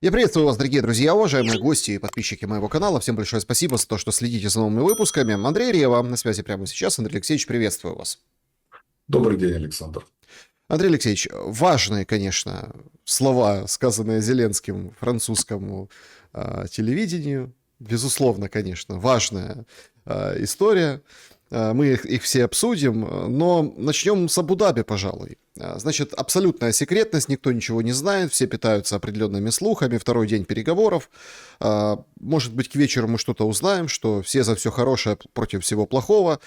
Я приветствую вас, дорогие друзья, уважаемые гости и подписчики моего канала. Всем большое спасибо за то, что следите за новыми выпусками. Андрей Рева на связи прямо сейчас. Андрей Алексеевич, приветствую вас. Добрый день, Александр. Андрей Алексеевич, важные, конечно, слова, сказанные Зеленским французскому телевидению. Безусловно, конечно, важная история. Мы их все обсудим, но начнем с Абу-Даби, пожалуй. Значит, абсолютная секретность, никто ничего не знает, все питаются определенными слухами, второй день переговоров. Может быть, к вечеру мы что-то узнаем, что все за все хорошее против всего плохого,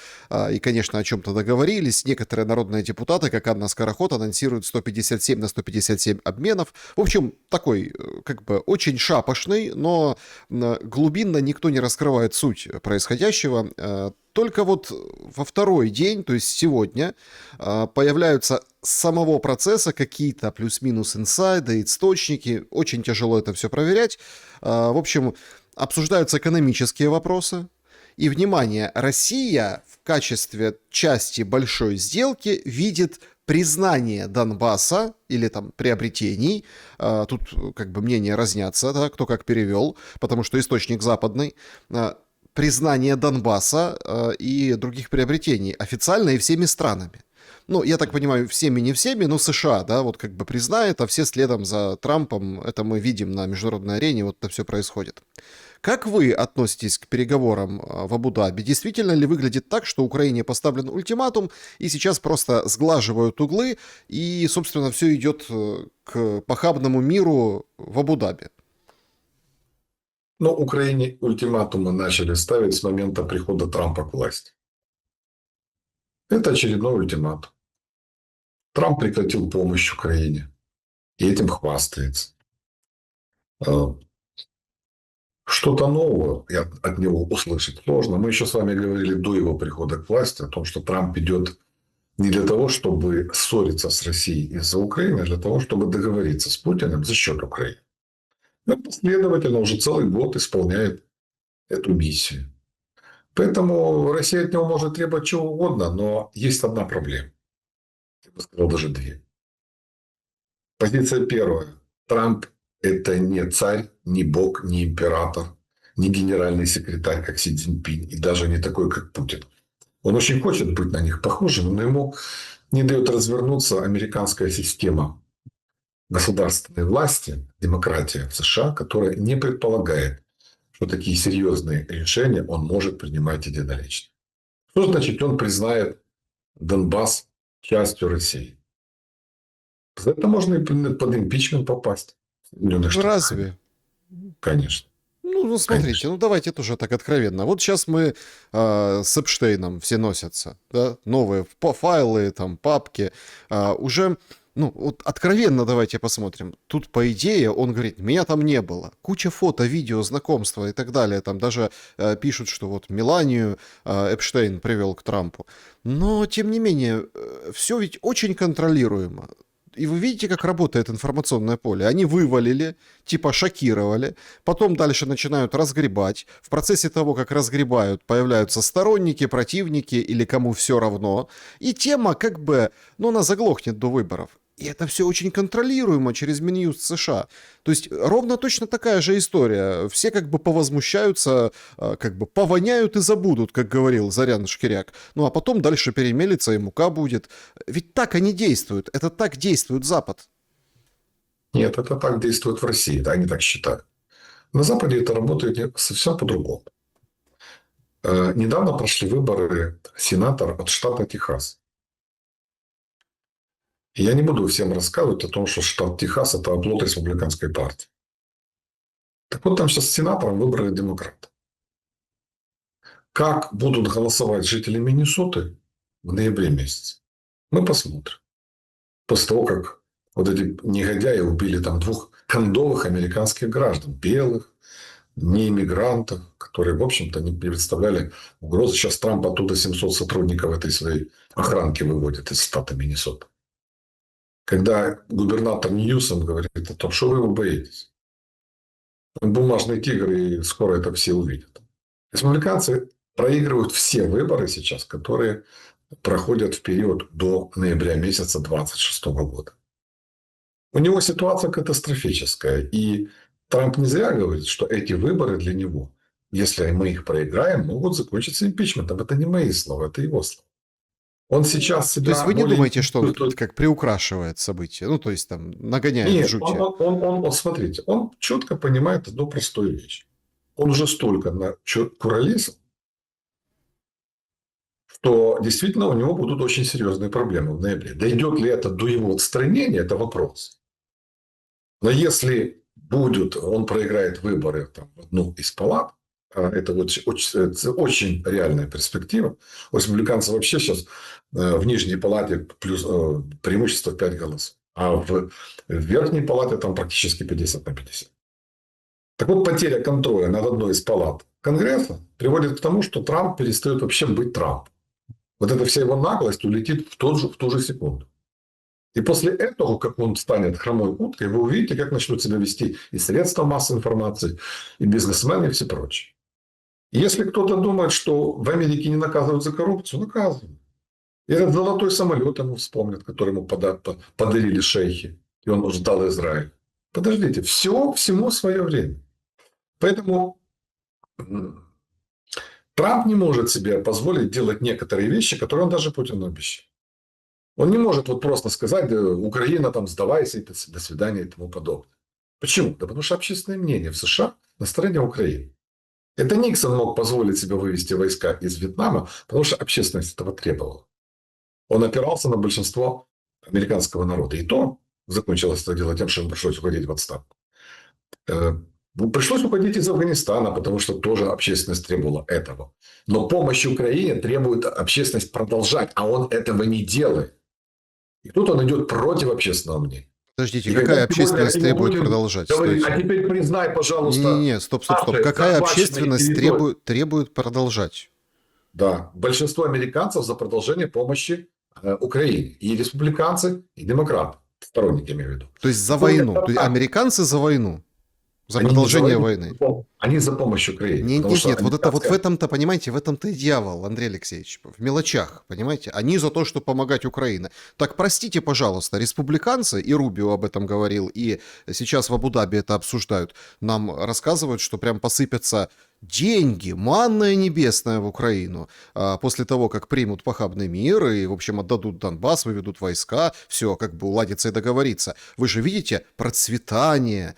и, конечно, о чем-то договорились. Некоторые народные депутаты, как Анна Скороход, анонсируют 157 на 157 обменов. В общем, такой, как бы, очень шапошный, но глубинно никто не раскрывает суть происходящего. Только вот во второй день, то есть сегодня, появляются с самого процесса какие-то плюс-минус инсайды, источники. Очень тяжело это все проверять. В общем, обсуждаются экономические вопросы. И, внимание, Россия в качестве части большой сделки видит признание Донбасса или там приобретений. Тут как бы мнения разнятся, да, кто как перевел, потому что источник западный. Признание Донбасса и других приобретений официально и всеми странами. Ну, я так понимаю, всеми не всеми, но США, да, вот как бы признает, а все следом за Трампом, это мы видим на международной арене, вот это все происходит. Как вы относитесь к переговорам в Абу-Даби? Действительно ли выглядит так, что Украине поставлен ультиматум, и сейчас просто сглаживают углы, и, собственно, все идет к похабному миру в Абу-Даби? Но Украине ультиматумы начали ставить с момента прихода Трампа к власти. Это очередной ультиматум. Трамп прекратил помощь Украине. И этим хвастается. Что-то нового от него услышать сложно. Мы еще с вами говорили до его прихода к власти о том, что Трамп идет не для того, чтобы ссориться с Россией из-за Украины, а для того, чтобы договориться с Путиным за счет Украины. Он последовательно уже целый год исполняет эту миссию. Поэтому Россия от него может требовать чего угодно, но есть одна проблема. Я бы сказал, даже две. Позиция первая. Трамп – это не царь, не бог, не император, не генеральный секретарь, как Си Цзиньпинь, и даже не такой, как Путин. Он очень хочет быть на них похожим, но ему не дает развернуться американская система государственной власти, демократия в США, которая не предполагает, что такие серьезные решения он может принимать единолично. Что значит, он признает Донбасс частью России? За это можно и под импичмент попасть. Разве? Конечно. Ну, смотрите, Конечно. ну давайте тоже так откровенно. Вот сейчас мы с Эпштейном все носятся, да, новые файлы, там, папки, уже, ну, вот откровенно давайте посмотрим. Тут, по идее, он говорит, меня там не было. Куча фото, видео, знакомства и так далее. Там даже пишут, что вот Меланию Эпштейн привел к Трампу. Но, тем не менее, все ведь очень контролируемо. И вы видите, как работает информационное поле. Они вывалили, типа шокировали, потом дальше начинают разгребать. В процессе того, как разгребают, появляются сторонники, противники или кому все равно. И тема как бы, ну, она заглохнет до выборов. И это все очень контролируемо через Минюст США. То есть ровно точно такая же история. Все как бы повозмущаются, как бы повоняют и забудут, как говорил Зарян Шкиряк. Ну а потом дальше перемелится и мука будет. Ведь так они действуют. Это так действует Запад. Нет, это так действует в России. Да, они так считают. На Западе это работает совсем по-другому. Недавно прошли выборы сенатора от штата Техас. И я не буду всем рассказывать о том, что штат Техас – это оплот республиканской партии. Так вот, там сейчас сенатором выбрали демократа. Как будут голосовать жители Миннесоты в ноябре месяце? Мы посмотрим. После того, как вот эти негодяи убили там 2 кондовых американских граждан, белых, не иммигрантов, которые, в общем-то, не представляли угрозы. Сейчас Трамп оттуда 700 сотрудников этой своей охранки выводит из штата Миннесота. Когда губернатор Ньюсом говорит о том, что вы его боитесь. Он бумажный тигр, и скоро это все увидят. Республиканцы проигрывают все выборы сейчас, которые проходят в период до ноября месяца 2026 года. У него ситуация катастрофическая. И Трамп не зря говорит, что эти выборы для него, если мы их проиграем, могут закончиться импичментом. Это не мои слова, это его слова. Он сейчас То есть себя вы не более думаете, что он чувствует. как приукрашивает события? Ну, то есть там нагоняет Нет, жути. вот смотрите, он четко понимает одну простую вещь. Он уже столько куролесил, что действительно у него будут очень серьезные проблемы в ноябре. Дойдет ли это до его отстранения, это вопрос. Но если будет, он проиграет выборы там, в одну из палат, это это очень реальная перспектива. У республиканцев вообще сейчас в нижней палате плюс преимущество 5 голосов, а в верхней палате там практически 50/50. Так вот, потеря контроля над одной из палат Конгресса приводит к тому, что Трамп перестает вообще быть Трампом. Вот эта вся его наглость улетит в ту же секунду. И после этого, как он станет хромой уткой, вы увидите, как начнут себя вести и средства массовой информации, и бизнесмены, и все прочее. И если кто-то думает, что в Америке не наказывают за коррупцию, наказывают. И этот золотой самолет ему вспомнят, который ему подарили шейхи, и он ждал Израиль. Подождите, всему свое время. Поэтому Трамп не может себе позволить делать некоторые вещи, которые он даже Путину обещал. Он не может вот просто сказать, да, Украина там сдавайся, и до свидания и тому подобное. Почему? Да потому что общественное мнение в США на стороне Украины. Это Никсон мог позволить себе вывести войска из Вьетнама, потому что общественность этого требовала. Он опирался на большинство американского народа. И то закончилось это дело тем, что ему пришлось уходить в отставку. Пришлось уходить из Афганистана, потому что тоже общественность требовала этого. Но помощь Украине требует общественность продолжать, а он этого не делает. И тут он идет против общественного мнения. Подождите, И когда какая сегодня общественность ему требует Путин продолжать? говорит, а Стойте. теперь признай, пожалуйста, Не-не-не, стоп. наши Какая захваченные общественность территории. требует продолжать? Да, большинство американцев за продолжение помощи Украине. И республиканцы, и демократы. Сторонники, имею в виду. То есть за Вот войну. это То есть так. американцы за войну. За Они не за продолжение войну, войны. они за помощь Украине. Нет, Потому нет, что нет, вот в американская... этом-то, понимаете, в этом-то и дьявол, Андрей Алексеевич, в мелочах, понимаете? Они за то, что помогать Украине. Так простите, пожалуйста, республиканцы, и Рубио об этом говорил, и сейчас в Абу-Даби это обсуждают, нам рассказывают, что прям посыпятся деньги, манная небесная в Украину, после того, как примут похабный мир и, в общем, отдадут Донбасс, выведут войска, все, как бы уладится и договорится. Вы же видите процветание,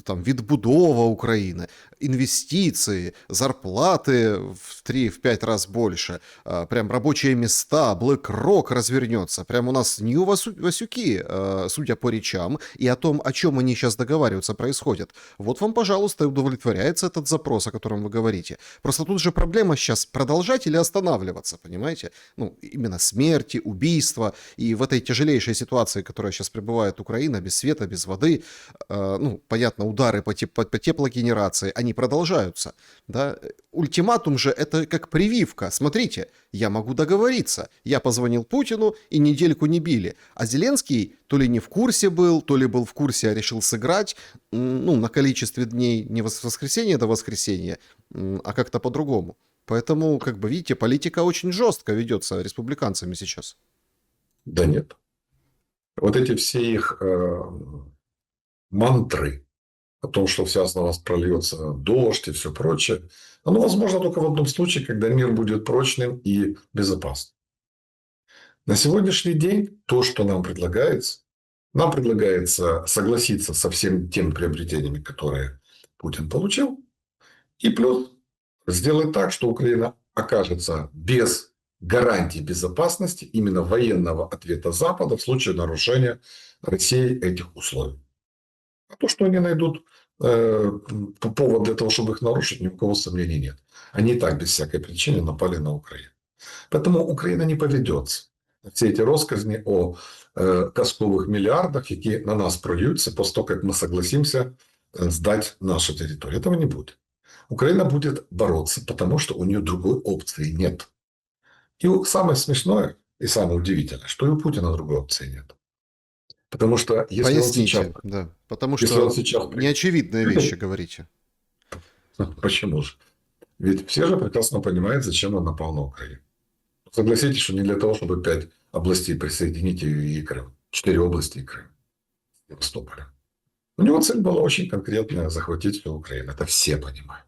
там, відбудова Украины, инвестиции, зарплаты в 3-5 раз больше, прям рабочие места, BlackRock развернется, прям у нас Нью-Васюки, судя по речам и о том, о чем они сейчас договариваются, происходит. Вот вам, пожалуйста, и удовлетворяется этот запрос, о котором вы говорите. Просто тут же проблема сейчас продолжать или останавливаться, понимаете? Ну, именно смерти, убийства, и в этой тяжелейшей ситуации, которая сейчас пребывает Украина, без света, без воды, ну, понятно, удары по теплогенерации, они продолжаются, да? Ультиматум же это как прививка. Смотрите, я могу договориться. Я позвонил Путину, и недельку не били. А Зеленский то ли не в курсе был, то ли был в курсе, а решил сыграть, ну, на количестве дней не с воскресенья до воскресенья, а как-то по-другому. Поэтому, как бы, видите, политика очень жестко ведется республиканцами сейчас. Да нет. Вот эти все их мантры о том, что вся с нас прольется дождь и все прочее, оно возможно только в одном случае, когда мир будет прочным и безопасным. На сегодняшний день то, что нам предлагается согласиться со всеми теми приобретениями, которые Путин получил, и плюс сделать так, что Украина окажется без гарантий безопасности, именно военного ответа Запада в случае нарушения Россией этих условий. А то, что они найдут повод для того, чтобы их нарушить, ни у кого сомнений нет. Они и так без всякой причины напали на Украину. Поэтому Украина не поведется. Все эти россказни о казковых миллиардах, які на нас прольются после того, как мы согласимся сдать нашу территорию. Этого не будет. Украина будет бороться, потому что у нее другой опции нет. И самое смешное и самое удивительное, что и у Путина другой опции нет. Потому что Поясните, да. Потому если он что сейчас... неочевидные вещи говорите. Почему же? Ведь все же прекрасно понимают, зачем он напал на Украину. Согласитесь, что не для того, чтобы 5 областей присоединить и Крым. 4 области и Крым. Севастополя. У него цель была очень конкретная – захватить всю Украину. Это все понимают.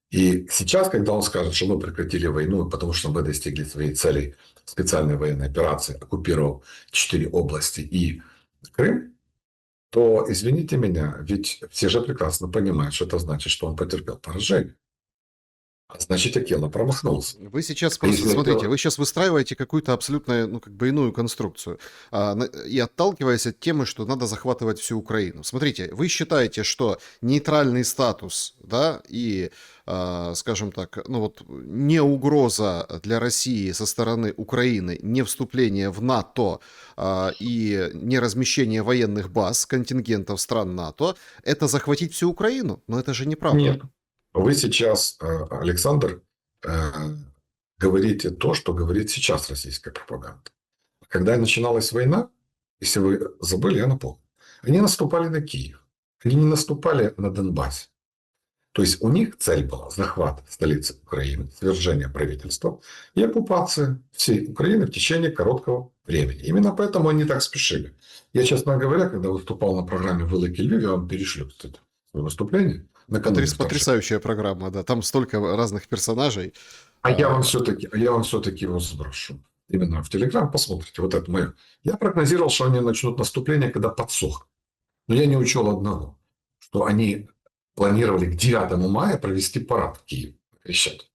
И сейчас, когда он скажет, что мы прекратили войну, потому что мы достигли своей цели специальной военной операции, оккупировав 4 области и Крым, то, извините меня, ведь все же прекрасно понимают, что это значит, что он потерпел поражение. А значит, Акела промахнулся. Вы сейчас А просто, если смотрите, Акела... вы сейчас выстраиваете какую-то абсолютно, ну, как бы иную конструкцию, и отталкиваясь от темы, что надо захватывать всю Украину. Смотрите, вы считаете, что нейтральный статус, да, и, скажем так, ну вот, не угроза для России со стороны Украины, не вступление в НАТО и не размещение военных баз, контингентов стран НАТО, это захватить всю Украину? Но это же неправда. Нет. Вы сейчас, Александр, говорите то, что говорит сейчас российская пропаганда. Когда начиналась война, если вы забыли, я напомню, они наступали на Киев. Они не наступали на Донбасс. То есть у них цель была захват столицы Украины, свержение правительства и оккупация всей Украины в течение короткого времени. Именно поэтому они так спешили. Я, честно говоря, когда выступал на программе «Великий Львив», я вам перешлю, кстати, свое выступление. Потрясающая программа, да. Там столько разных персонажей. А я вам все-таки его сброшу. Именно в Телеграм посмотрите. Вот это мое. Я прогнозировал, что они начнут наступление, когда подсохнут. Но я не учел одного, что они планировали к 9 мая провести парад в Киеве на Крещатике.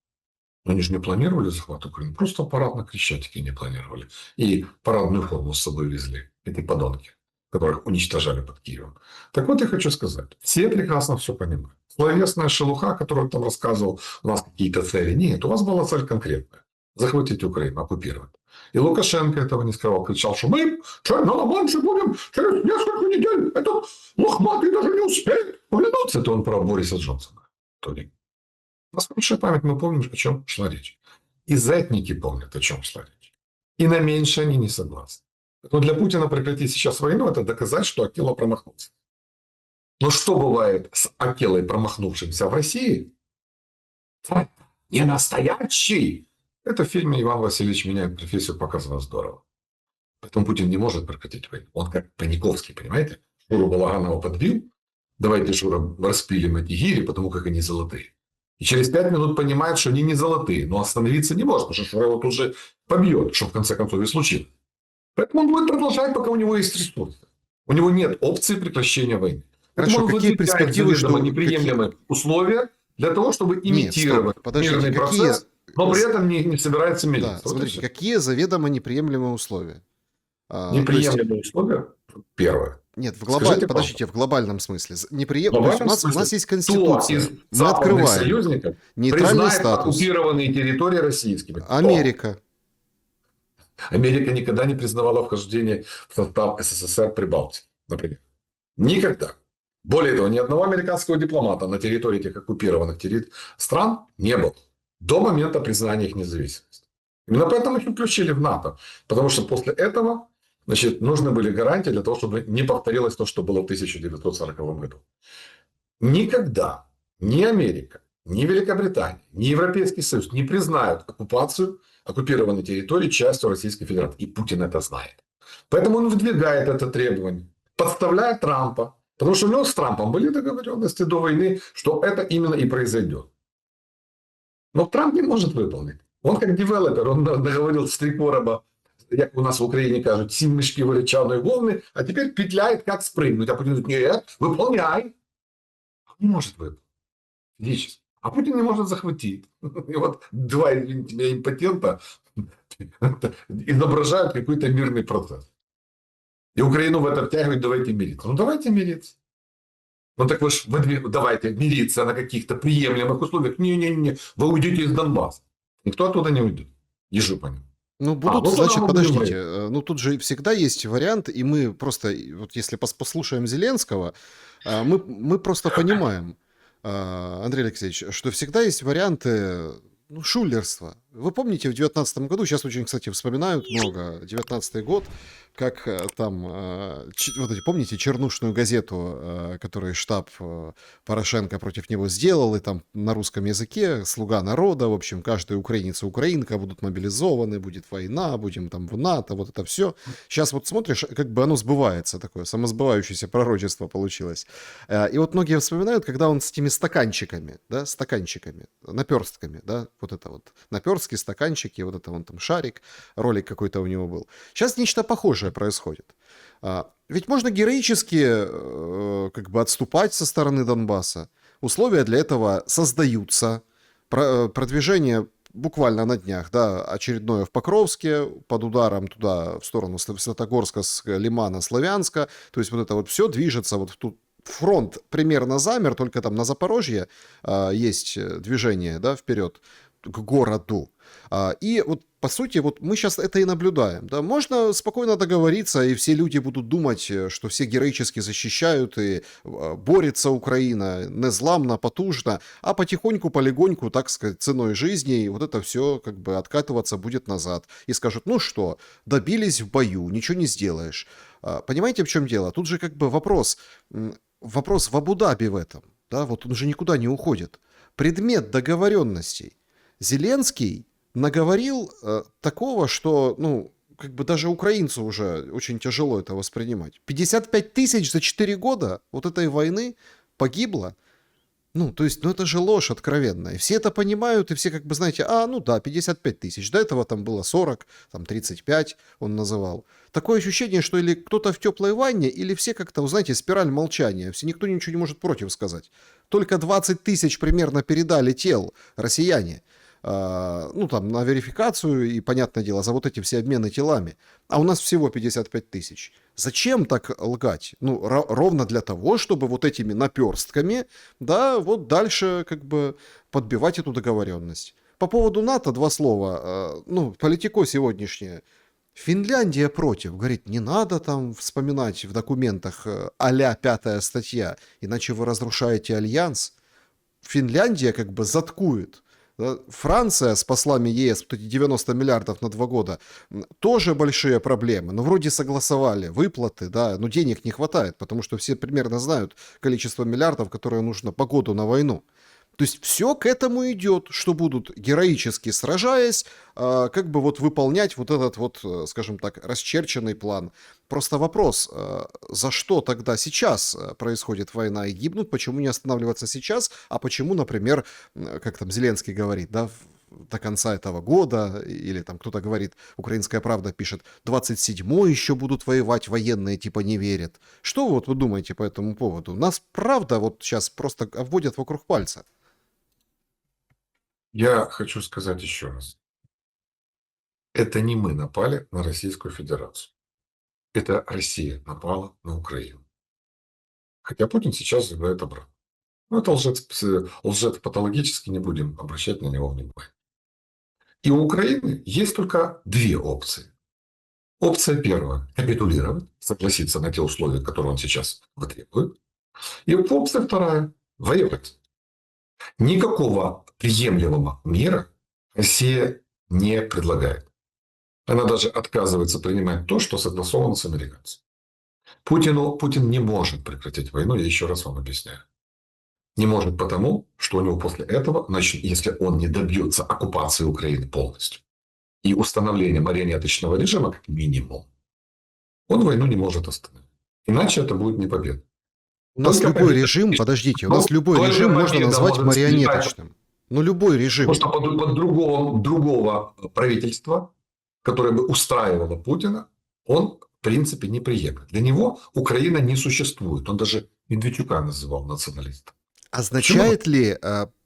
Но они же не планировали захват Украины. Просто парад на Крещатике не планировали. И парадную форму с собой везли. Эти подонки, которых уничтожали под Киевом. Так вот, я хочу сказать. Все прекрасно все понимают. Словесная шелуха, которую там рассказывал, у нас какие-то цели. Нет, у вас была цель конкретная. Захватить Украину, оккупировать. И Лукашенко этого не скрывал. Кричал, что мы на Ла-Манше будем через несколько недель. Этот лохматый даже не успеет повернуться. Это он про Бориса Джонсона. Тони. У нас хорошая память, мы помним, о чем шла речь. И зетники помнят, о чем шла речь. И на меньше они не согласны. Но для Путина прекратить сейчас войну – это доказать, что Акела промахнулся. Но что бывает с Акелой, промахнувшимся в России? Не настоящий. Это в фильме «Иван Васильевич меняет профессию» показано здорово. Поэтому Путин не может прекратить войну. Он как Паниковский, понимаете? Шуру Балаганова подбил. Давайте, Шура, распилим эти гири, потому как они золотые. И через 5 минут понимает, что они не золотые. Но остановиться не может, потому что Шура его тут же побьет, что в конце концов и случилось. Поэтому он будет продолжать, пока у него есть ресурсы. У него нет опции прекращения войны. Хорошо, он какие перспективы, что неприемлемые условия для того, чтобы имитировать мирный процесс, но при этом не собирается мириться. Да, вот смотрите, какие заведомо неприемлемые условия? Неприемлемые условия? Первое. Нет, подождите, в глобальном смысле. У нас есть Конституция. Кто из Мы открываем. Союзников Нейтральный статус. Оккупированные территории российскими? Америка. Америка никогда не признавала вхождение в состав СССР при Балтике, например. Никогда. Более того, ни одного американского дипломата на территории этих оккупированных стран не было до момента признания их независимости. Именно поэтому их включили в НАТО. Потому что после этого, значит, нужны были гарантии для того, чтобы не повторилось то, что было в 1940 году. Никогда ни Америка, ни Великобритания, ни Европейский Союз не признают оккупацию оккупированной территории частью Российской Федерации. И Путин это знает. Поэтому он выдвигает это требование, подставляет Трампа. Потому что у него с Трампом были договоренности до войны, что это именно и произойдет. Но Трамп не может выполнить. Он как девелопер, он договорился с 3 короба, как у нас в Украине кажут, 7 мешків речаної волны, а теперь петляет, как спрыгнуть. А Путин говорит, нет, выполняй. Он не может выполнить. Физически. А Путин не может захватить. И вот 2, извините меня, импотента изображают какой-то мирный процесс. И Украину в это втягивают, давайте мириться. Ну, давайте мириться. Ну, так вы ж давайте мириться на каких-то приемлемых условиях. Не-не-не, вы уйдете из Донбасса. Никто оттуда не уйдет. Ежи по нему. Ну, будут, значит, подождите, ну, тут же всегда есть вариант, и мы просто, вот если послушаем Зеленского, мы просто понимаем, Андрей Алексеевич, что всегда есть варианты, ну, шулерства. Вы помните, в 2019 году, сейчас очень, кстати, вспоминают много, 2019 год, как там, вот эти, помните, чернушную газету, которую штаб Порошенко против него сделал, и там на русском языке «Слуга народа», в общем, каждый украинец и украинка будут мобилизованы, будет война, будем там в НАТО, вот это все. Сейчас вот смотришь, как бы оно сбывается, такое самосбывающееся пророчество получилось. И вот многие вспоминают, когда он с этими стаканчиками, да, стаканчиками, наперстками, да, вот это вот, наперстки, стаканчики, вот это вон там шарик, ролик какой-то у него был. Сейчас нечто похожее происходит. Ведь можно героически как бы отступать со стороны Донбасса. Условия для этого создаются. Продвижение буквально на днях, да, очередное в Покровске, под ударом туда, в сторону Святогорска, с Лимана, Славянска. То есть вот это вот все движется вот в ту. Фронт примерно замер, только там на Запорожье есть движение, да, вперед к городу. И вот, по сути, вот мы сейчас это и наблюдаем. Да? Можно спокойно договориться, и все люди будут думать, что все героически защищают, и борется Украина незламно, потужно, а потихоньку, полегоньку, так сказать, ценой жизни, и вот это все как бы откатываться будет назад. И скажут, ну что, добились в бою, ничего не сделаешь. Понимаете, в чем дело? Тут же как бы вопрос в Абу-Даби в этом. Да? Вот он же никуда не уходит. Предмет договоренностей. Зеленский наговорил такого, что, ну, как бы даже украинцу уже очень тяжело это воспринимать. 55 тысяч за 4 года вот этой войны погибло. Ну, то есть, ну это же ложь откровенная. И все это понимают, и все как бы, знаете, ну да, 55 тысяч. До этого там было 40, там 35 он называл. Такое ощущение, что или кто-то в теплой ванне, или все как-то, знаете, спираль молчания. Все, никто ничего не может против сказать. Только 20 тысяч примерно передали тел россияне. Ну, там, на верификацию и, понятное дело, за вот эти все обмены телами. А у нас всего 55 тысяч. Зачем так лгать? Ну, ровно для того, чтобы вот этими наперстками, да, вот дальше как бы подбивать эту договоренность. По поводу НАТО два слова. Ну, политико сегодняшнее. Финляндия против. Говорит, не надо там вспоминать в документах а-ля 5-я статья, иначе вы разрушаете альянс. Финляндия как бы заткует. Франция с послами ЕС, вот эти 90 миллиардов на 2 года, тоже большие проблемы. Но вроде согласовали выплаты, да, но денег не хватает, потому что все примерно знают количество миллиардов, которое нужно по году на войну. То есть все к этому идет, что будут героически сражаясь, как бы вот выполнять вот этот вот, скажем так, расчерченный план. Просто вопрос, за что тогда сейчас происходит война и гибнут, почему не останавливаться сейчас, а почему, например, как там Зеленский говорит, да, до конца этого года, или там кто-то говорит, «Украинская правда» пишет, 27-й еще будут воевать, военные типа не верят. Что вот вы думаете по этому поводу? Нас правда вот сейчас просто обводят вокруг пальца. Я хочу сказать еще раз. Это не мы напали на Российскую Федерацию. Это Россия напала на Украину. Хотя Путин сейчас заявляет обратно. Но это лжец патологически, не будем обращать на него внимания. И у Украины есть только две опции. Опция первая – капитулировать, согласиться на те условия, которые он сейчас вытребует. И опция вторая – воевать. Никакого приемлемого мира Россия не предлагает. Она даже отказывается принимать то, что согласовано с американцами. Путин не может прекратить войну, я еще раз вам объясняю. Не может потому, что у него после этого, если он не добьется оккупации Украины полностью и установления марионеточного режима как минимум, он войну не может остановить. Иначе это будет не победа. У нас Только любой победа. режим, подождите, у нас любой режим можно назвать марионеточным. Ну, любой режим. Потому что под другого правительства, которое бы устраивало Путина, он, в принципе, не приемлет. Для него Украина не существует. Он даже Медведчука называл националистом. Означает ли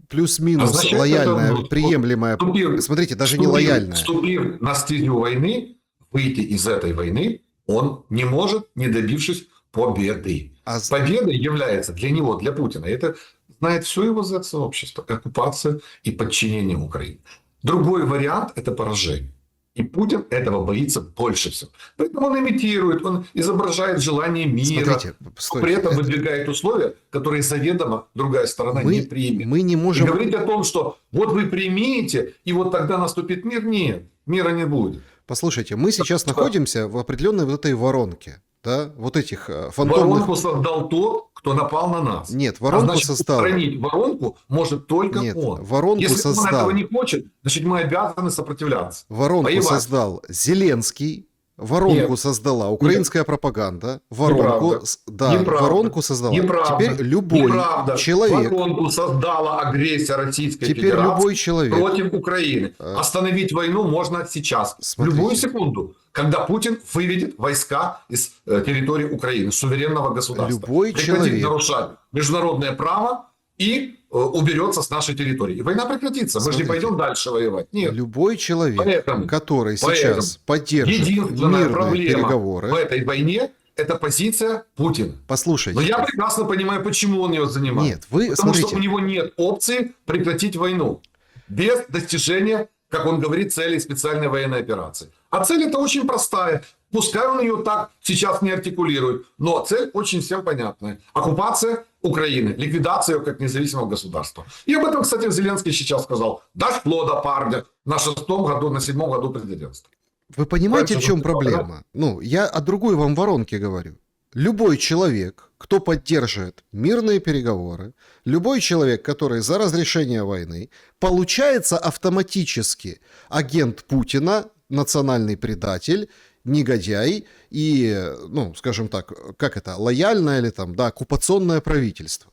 плюс-минус лояльная, приемлемая... Смотрите, даже не лояльная. Вступив на стезю войны, выйти из этой войны он не может, не добившись победы. Победа является для него, для Путина, это знает все его сообщество, оккупация и подчинение Украине. Другой вариант – это поражение. И Путин этого боится больше всего. Поэтому он имитирует, он изображает желание мира, Смотрите, при этом выдвигает условия, которые заведомо другая сторона не примет. Мы не можем... И говорить о том, что вот вы примите, и вот тогда наступит мир, нет, мира не будет. Послушайте, мы сейчас находимся в определенной вот этой воронке, да, вот этих фантомных... Воронку создал тот, кто напал на нас. Нет, воронку значит, создал... устранить воронку может только Нет, он. воронку Если создал... он этого не хочет, значит, мы обязаны сопротивляться. Воронку воевать. Создал Зеленский, воронку создала украинская пропаганда, воронку, воронку создала. Теперь любой человек... Воронку создала агрессия Российской Теперь Федерации любой человек... против Украины. Остановить войну можно сейчас. Смотрите. В любую секунду, когда Путин выведет войска из территории Украины, суверенного государства. Любой человек... нарушать международное право и уберется с нашей территории. И война прекратится. Мы же не пойдем дальше воевать. Нет. Любой человек, который сейчас поддержит единственная мирные проблема переговоры... в этой войне – это позиция Путина. Послушайте. Но я прекрасно понимаю, почему он ее занимает. Нет, вы Потому смотрите. что у него нет опции прекратить войну без достижения, как он говорит, цели специальной военной операции. А цель это очень простая. Пускай он ее так сейчас не артикулирует, но цель очень всем понятная. Оккупация Украины, ликвидация ее как независимого государства. И об этом, кстати, Зеленский сейчас сказал. Дошло до парня на 6-м году, на 7-м году президентства. Вы понимаете, в чем проблема? Ну, я о другой вам воронке говорю. Любой человек, кто поддерживает мирные переговоры, любой человек, который за разрешение войны, получается автоматически агент Путина, национальный предатель, негодяй и, ну, скажем так, как это, лояльное или там, да, оккупационное правительство.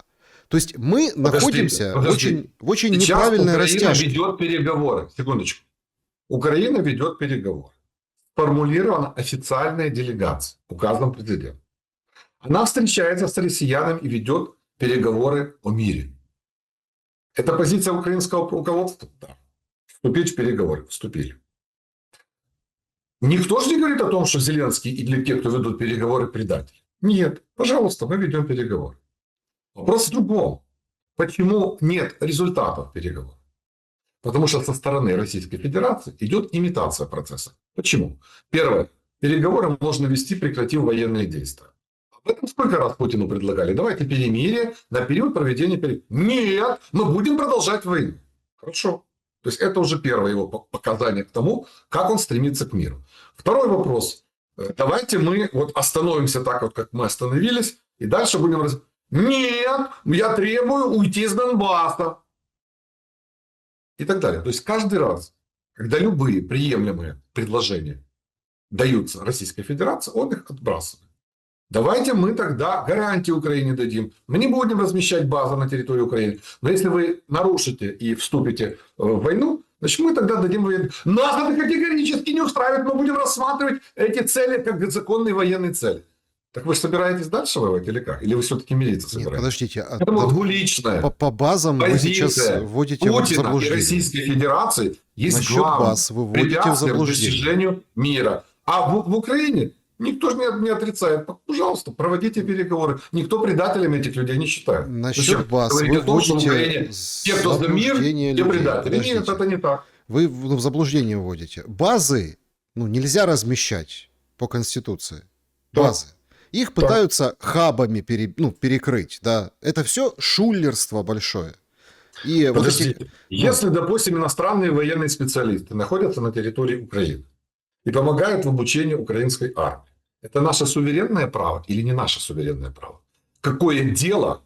То есть мы находимся в очень неправильной растяжке. Украина ведет переговоры. Секундочку. Украина ведет переговоры. Сформулирована официальная делегация указом президента. Она встречается с россиянами и ведет переговоры о мире. Это позиция украинского руководства? Да. Вступить в переговоры. Вступили. Никто же не говорит о том, что Зеленский или те, кто ведут переговоры, предатели. Нет. Пожалуйста, мы ведем переговоры. Вопрос в другом. Почему нет результатов переговоров? Потому что со стороны Российской Федерации идет имитация процесса. Почему? Первое. Переговоры можно вести, прекратив военные действия. Об этом сколько раз Путину предлагали? Давайте перемирие на период проведения переговоров. Нет, мы будем продолжать войну. Хорошо. То есть это уже первое его показание к тому, как он стремится к миру. Второй вопрос. Давайте мы вот остановимся так, вот, как мы остановились, и дальше будем... Нет, я требую уйти с Донбасса. И так далее. То есть каждый раз, когда любые приемлемые предложения даются Российской Федерации, он их отбрасывает. Давайте мы тогда гарантии Украине дадим. Мы не будем размещать базы на территории Украины. Но если вы нарушите и вступите в войну, значит мы тогда дадим военную... Нас это категорически не устраивает. Мы будем рассматривать эти цели как законные военные цели. Так вы же собираетесь дальше воевать или как? Или вы все-таки мириться собираетесь? Нет, подождите. Это вот двуличная по базам вы сейчас вводите в Путина заблуждение. И Российской Федерации есть Насчет главное баз вы вводите в препятствие к заблуждение. достижению мира. А в Украине никто же не отрицает. Пожалуйста, проводите переговоры. Никто предателями этих людей не считает. Насчет баз вы вводите те, кто за мир, те предатели. Подождите. Нет, это не так. Вы в заблуждение вводите. Базы нельзя размещать по Конституции. Базы. Их пытаются хабами перекрыть. Да? Это все шулерство большое. И подождите. Если, допустим, иностранные военные специалисты находятся на территории Украины и помогают в обучении украинской армии, это наше суверенное право или не наше суверенное право? Какое дело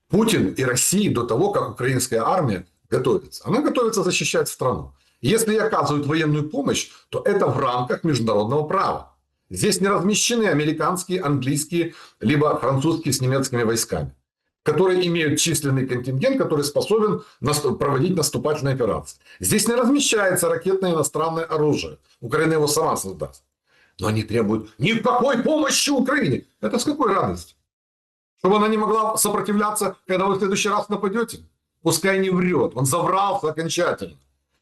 Путин и России до того, как украинская армия готовится? Она готовится защищать страну. Если ей оказывают военную помощь, то это в рамках международного права. Здесь не размещены американские, английские, либо французские с немецкими войсками, которые имеют численный контингент, который способен проводить наступательные операции. Здесь не размещается ракетное иностранное оружие. Украина его сама создаст. Но они требуют никакой помощи Украине. Это с какой радостью? Чтобы она не могла сопротивляться, когда вы в следующий раз нападете? Пускай не врет. Он заврался окончательно.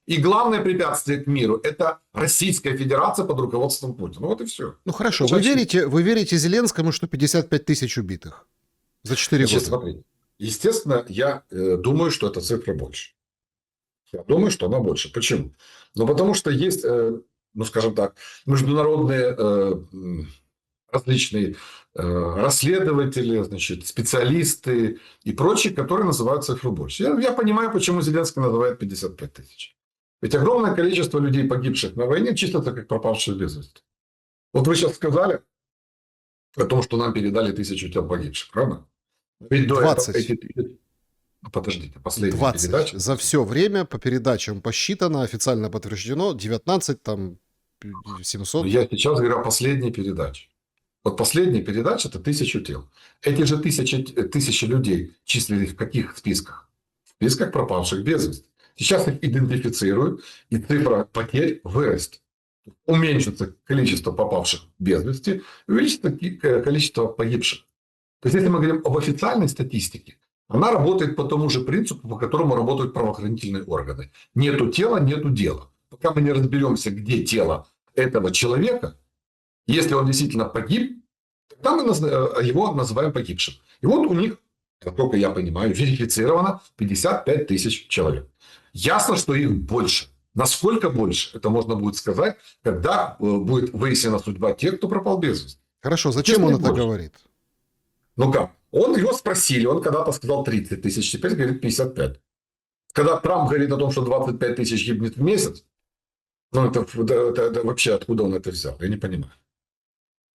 И главное препятствие к миру – это Российская Федерация под руководством Путина. Вот и все. Ну хорошо, вы верите Зеленскому, что 55 тысяч убитых за 4 года? Смотрите. Естественно, я думаю, что эта цифра больше. Я думаю, что она больше. Почему? Ну, потому что есть, скажем так, международные различные расследователи, значит, специалисты и прочие, которые называют цифру больше. Я понимаю, почему Зеленский называет 55 тысяч. Ведь огромное количество людей, погибших на войне, числятся как пропавшие без вести. Вот вы сейчас сказали о том, что нам передали 1000 тел погибших, правда? Ведь до этого 20. Подождите, последняя 20. передача. За все время по передачам посчитано, официально подтверждено 19, там, Но 700. я сейчас говорю о последней передаче. Вот последняя передача – это 1000 тел. Эти же тысячи людей числились в каких списках? В списках пропавших без вести. Сейчас их идентифицируют, и цифра потерь вырастет. Уменьшится количество попавших без вести, увеличится количество погибших. То есть, если мы говорим об официальной статистике, она работает по тому же принципу, по которому работают правоохранительные органы. Нету тела, нету дела. Пока мы не разберемся, где тело этого человека, если он действительно погиб, тогда мы его называем погибшим. И вот у них, насколько я понимаю, верифицировано 55 тысяч человек. Ясно, что их больше. Насколько больше, это можно будет сказать, когда будет выяснена судьба тех, кто пропал без вести. Хорошо, зачем он это больше говорит? Ну как? Его спросили, он когда-то сказал 30 тысяч, теперь говорит 55. Когда Трамп говорит о том, что 25 тысяч гибнет в месяц, ну это вообще откуда он это взял? Я не понимаю.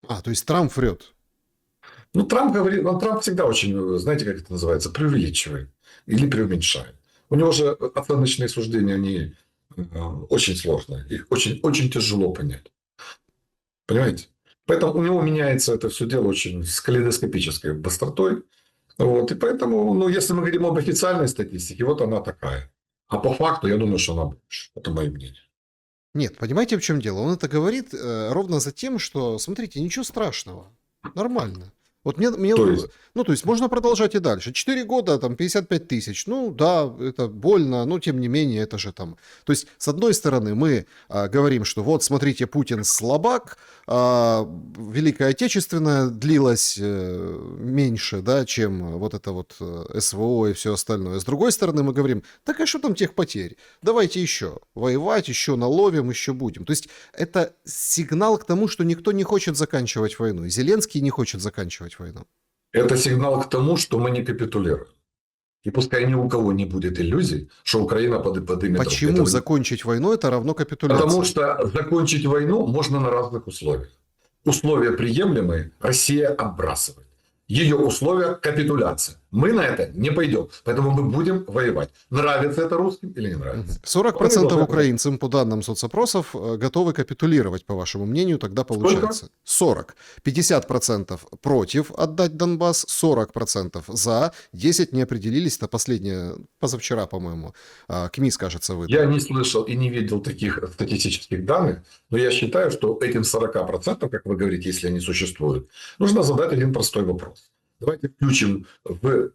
То есть Трамп врет. Ну, Трамп говорит, Трамп всегда очень, знаете, как это называется, преувеличивает или преуменьшает. У него же оценочные суждения, они очень сложные, их очень, очень тяжело понять. Понимаете? Поэтому у него меняется это все дело очень с калейдоскопической быстротой. Вот. И поэтому, если мы говорим об официальной статистике, вот она такая. А по факту, я думаю, что она больше. Это мое мнение. Нет, понимаете, в чем дело? Он это говорит ровно за тем, что, смотрите, ничего страшного, нормально. Вот То есть, то есть можно продолжать и дальше. 4 года, там, 55 тысяч. Ну, да, это больно, но тем не менее, это же там... То есть, с одной стороны, мы говорим, что вот, смотрите, Путин слабак, Великая Отечественная длилась меньше, да, чем вот это вот СВО и все остальное. С другой стороны, мы говорим, так а что там тех потерь? Давайте еще воевать, еще наловим, еще будем. То есть, это сигнал к тому, что никто не хочет заканчивать войну. И Зеленский не хочет заканчивать войну. это сигнал к тому, что мы не капитулируем. И пускай ни у кого не будет иллюзий, что Украина подымет... Почему закончить войну это равно капитуляции? Потому что закончить войну можно на разных условиях. Условия приемлемые Россия отбрасывает. Ее условия – капитуляция. Мы на это не пойдем. Поэтому мы будем воевать. Нравится это русским или не нравится? 40% украинцам, по данным соцопросов, готовы капитулировать, по вашему мнению, тогда получается. 40. 50% против отдать Донбасс, 40% за, 10 не определились, это последнее, позавчера, по-моему, КМИС, кажется, выдал. Я не слышал и не видел таких статистических данных, но я считаю, что этим 40%, как вы говорите, если они существуют, нужно задать один простой вопрос. Давайте включим в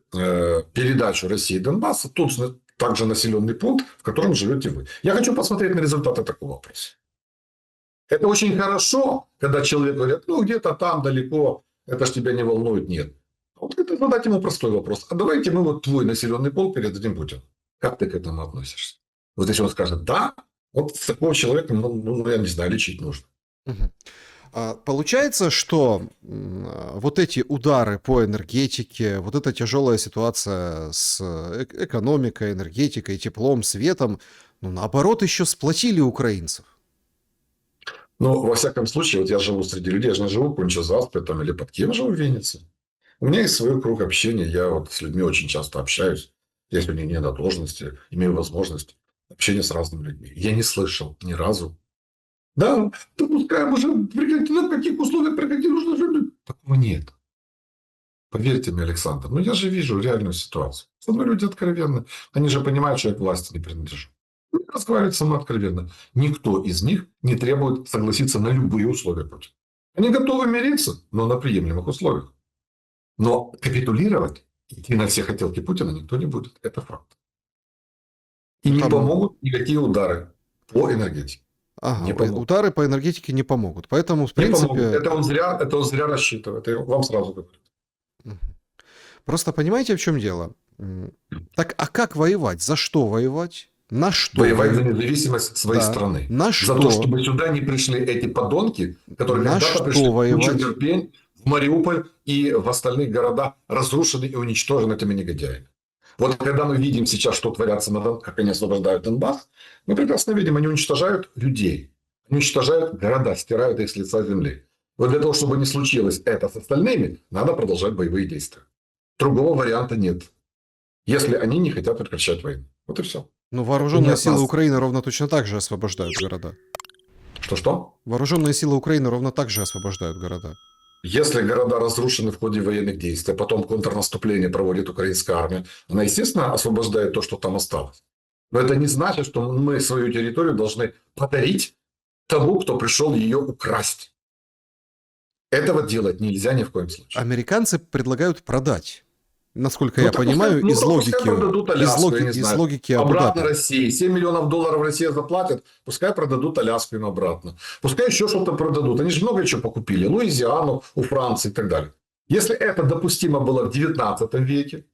передачу России Донбасса тот также населенный пункт, в котором живете вы. Я хочу посмотреть на результаты такого опроса. Это очень хорошо, когда человек говорит, где-то там далеко, это ж тебя не волнует. Нет. Вот это задать ему простой вопрос. А давайте мы вот твой населенный пункт передадим Путину. Как ты к этому относишься? Вот если он скажет «да», вот с такого человека, я не знаю, лечить нужно. Получается, что вот эти удары по энергетике, вот эта тяжелая ситуация с экономикой, энергетикой, теплом, светом, наоборот, еще сплотили украинцев. Во всяком случае, вот я живу среди людей, я же не живу в Конча-Заспе или под Киевом, живу в Виннице. У меня есть свой круг общения, я вот с людьми очень часто общаюсь. Я сегодня не на должности, имею возможность общения с разными людьми. Я не слышал ни разу. Да, допускаем уже, прекратить, в каких условиях прекратить нужно жить. Такого нет. Поверьте мне, Александр, я же вижу реальную ситуацию. Со мной люди откровенны. Они же понимают, что я к власти не принадлежу. Разговаривать со мной откровенно. Никто из них не требует согласиться на любые условия Путина. Они готовы мириться, но на приемлемых условиях. Но капитулировать, идти на все хотелки Путина никто не будет. Это факт. И не помогут никакие удары по энергетике. Удары по энергетике не помогут. Поэтому, в принципе... Это он зря рассчитывает. Я вам сразу говорю. Просто понимаете, в чем дело? Так, а как воевать? За что воевать? На что? Воевать за независимость своей страны. На что? За то, чтобы сюда не пришли эти подонки, которые когда-то пришли в Ирпень, в Мариуполь и в остальных городах, разрушены и уничтожены этими негодяями. Вот когда мы видим сейчас, что творятся, как они освобождают Донбасс, мы прекрасно видим, они уничтожают людей, они уничтожают города, стирают их с лица земли. Вот для того, чтобы не случилось это с остальными, надо продолжать боевые действия. Другого варианта нет, если они не хотят прекращать войну. Вот и все. Но И не вооруженные от силы нас. Украины ровно точно так же освобождают города. Что-что? Вооруженные силы Украины ровно так же освобождают города. Если города разрушены в ходе военных действий, а потом контрнаступление проводит украинская армия, она, естественно, освобождает то, что там осталось. Но это не значит, что мы свою территорию должны подарить тому, кто пришел ее украсть. Этого делать нельзя ни в коем случае. Американцы предлагают продать. Насколько Ну, я так пускай, понимаю, из пускай продадут Аляску, я не из знаю, логики обратно Абу-Даби. России. 7 миллионов долларов Россия заплатит, пускай продадут Аляску им обратно. Пускай еще что-то продадут. Они же много чего покупили. Луизиану у Франции и так далее. Если это допустимо было в 19 веке,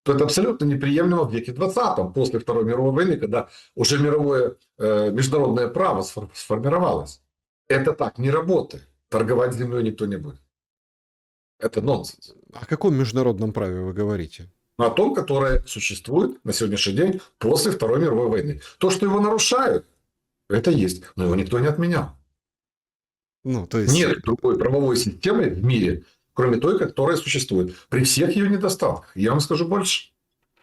то это абсолютно неприемлемо в веке 20, после Второй мировой войны, когда уже мировое международное право сформировалось. Это так не работает. Торговать землей никто не будет. Это нонсенс. О каком международном праве вы говорите? О том, которое существует на сегодняшний день после Второй мировой войны. То, что его нарушают, это есть, но его никто не отменял. Ну, то есть... Нет другой правовой системы в мире, кроме той, которая существует. При всех ее недостатках. Я вам скажу больше.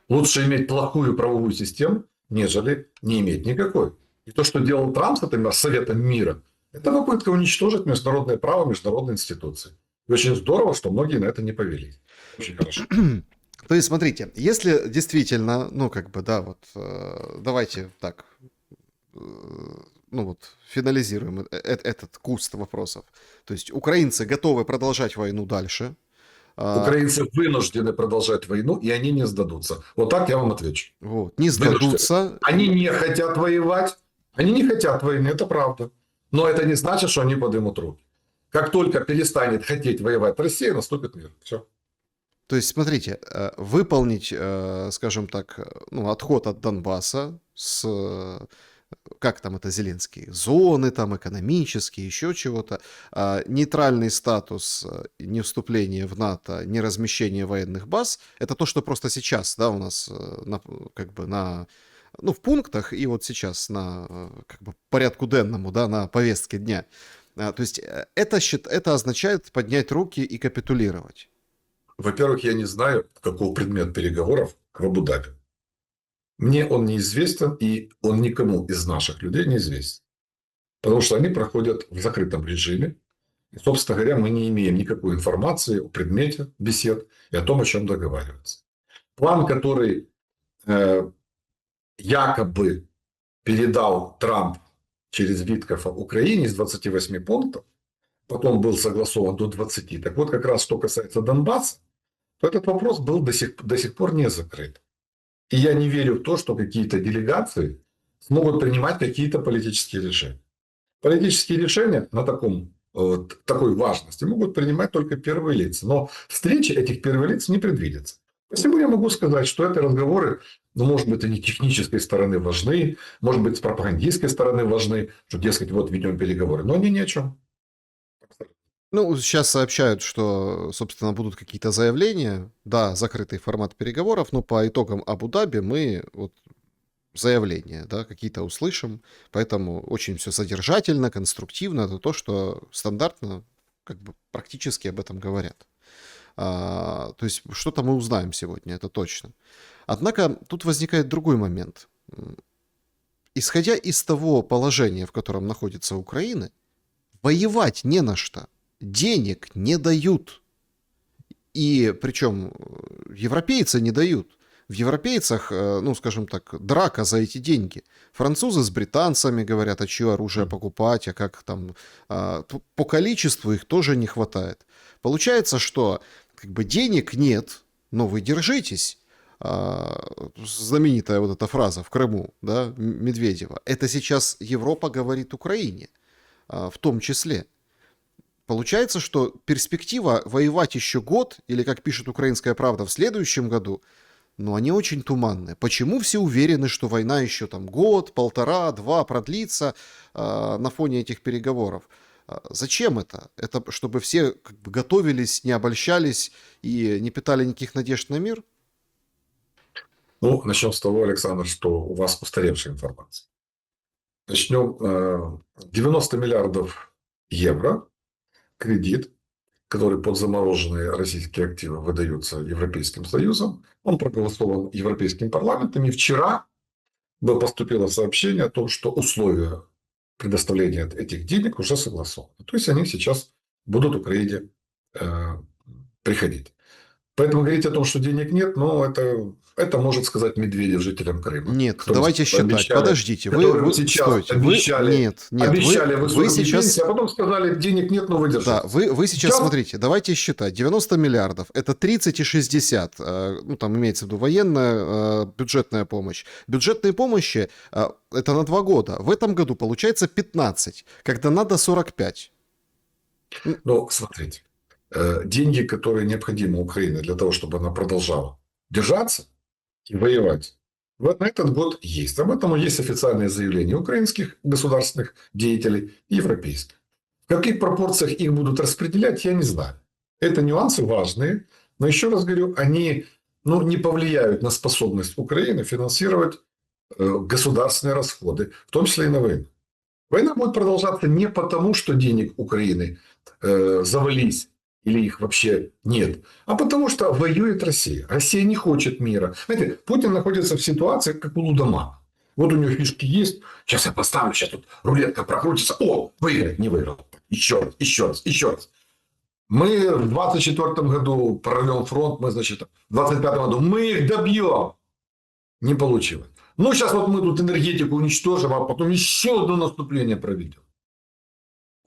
Лучше иметь плохую правовую систему, нежели не иметь никакой. И то, что делал Трамп с этим Советом мира, это попытка уничтожить международное право, международные институции. И очень здорово, что многие на это не повелись. Очень хорошо. То есть, смотрите, если действительно, ну, как бы, да, вот, давайте так, ну, вот, финализируем этот куст вопросов. То есть, украинцы готовы продолжать войну дальше. Украинцы вынуждены продолжать войну, и они не сдадутся. Вот так я вам отвечу. Вот, не Вынуждены. сдадутся. Они не хотят воевать. Они не хотят войны, это правда. Но это не значит, что они поднимут руки. Как только перестанет хотеть воевать Россия, наступит мир. Все. То есть, смотрите, выполнить, скажем так, ну, отход от Донбасса с, как там это Зеленский, зоны там экономические, еще чего-то, нейтральный статус, не вступление в НАТО, не размещение военных баз, это то, что просто сейчас, да, у нас как бы ну, в пунктах и вот сейчас на как бы порядку денному, да, на повестке дня. То есть это означает поднять руки и капитулировать. Во-первых, я не знаю, каков предмет переговоров в Абу-Даби. Мне он неизвестен, и он никому из наших людей не известен. Потому что они проходят в закрытом режиме. И, собственно говоря, мы не имеем никакой информации о предмете бесед и о том, о чем договариваться. План, который якобы передал Трамп через Виткофа Украине из 28 пунктов, потом был согласован до 20. Так вот, как раз что касается Донбасса, то этот вопрос был до сих пор не закрыт. И я не верю в то, что какие-то делегации смогут принимать какие-то политические решения. Политические решения на такой важности могут принимать только первые лица. Но встречи этих первых лиц не предвидится. Посему я могу сказать, что это разговоры, ну, может быть, они технической стороны важны, может быть, с пропагандистской стороны важны, что, дескать, вот ведем переговоры, но они ни о чем. Ну, сейчас сообщают, что, собственно, будут какие-то заявления. Да, закрытый формат переговоров, но по итогам Абу-Даби мы вот заявления, да, какие-то услышим. Поэтому очень все содержательно, конструктивно. Это то, что стандартно как бы практически об этом говорят. То есть что-то мы узнаем сегодня, это точно. Однако тут возникает другой момент. Исходя из того положения, в котором находится Украина, воевать не на что. Денег не дают. И причем европейцы не дают. В европейцах, ну, скажем так, драка за эти деньги. Французы с британцами говорят, а чье оружие покупать, а как там... По количеству их тоже не хватает. Получается, что как бы денег нет, но вы держитесь. Знаменитая вот эта фраза в Крыму, да, Медведева. Это сейчас Европа говорит Украине, в том числе. Получается, что перспектива воевать еще год, или, как пишет «Украинская правда», в следующем году, ну, они очень туманные. Почему все уверены, что война еще там год, полтора, два продлится на фоне этих переговоров? Зачем это? Это чтобы все как бы готовились, не обольщались и не питали никаких надежд на мир? Ну, начнем с того, Александр, что у вас устаревшая информация. Начнем. 90 миллиардов евро кредит, который под замороженные российские активы выдаются Европейским Союзом. Он проголосован Европейским парламентом. И вчера поступило сообщение о том, что условия предоставления этих денег уже согласованы. То есть, они сейчас будут Украине приходить. Поэтому говорить о том, что денег нет, ну, это может сказать Медведев жителям Крыма. Нет, давайте считать. Подождите, Которым сейчас стойте. обещали Вы высокие сейчас... пенсии, а потом сказали, денег нет, но вы держитесь. Да, вы сейчас смотрите, давайте считать. 90 миллиардов, это 30 и 60. Ну, там имеется в виду военная, бюджетная помощь. Бюджетные помощи, это на 2 года. В этом году получается 15, когда надо 45. Ну, смотрите. Деньги, которые необходимы Украине для того, чтобы она продолжала держаться и воевать, вот на этот год есть. Об этом есть официальные заявления украинских государственных деятелей и европейских. В каких пропорциях их будут распределять, я не знаю. Это нюансы важные, но еще раз говорю, они не повлияют на способность Украины финансировать государственные расходы, в том числе и на войну. Война будет продолжаться не потому, что денег Украины завались, или их вообще нет. А потому что воюет Россия. Россия не хочет мира. Знаете, Путин находится в ситуации, как у Лудомана. Вот у него фишки есть. Сейчас я поставлю, сейчас тут рулетка прокрутится. О, выиграет, не выиграл. Еще раз, еще раз, еще раз. Мы в 24 году прорвем фронт, мы, значит, в 25 году мы их добьем. Не получилось. Ну, сейчас вот мы тут энергетику уничтожим, а потом еще одно наступление проведем.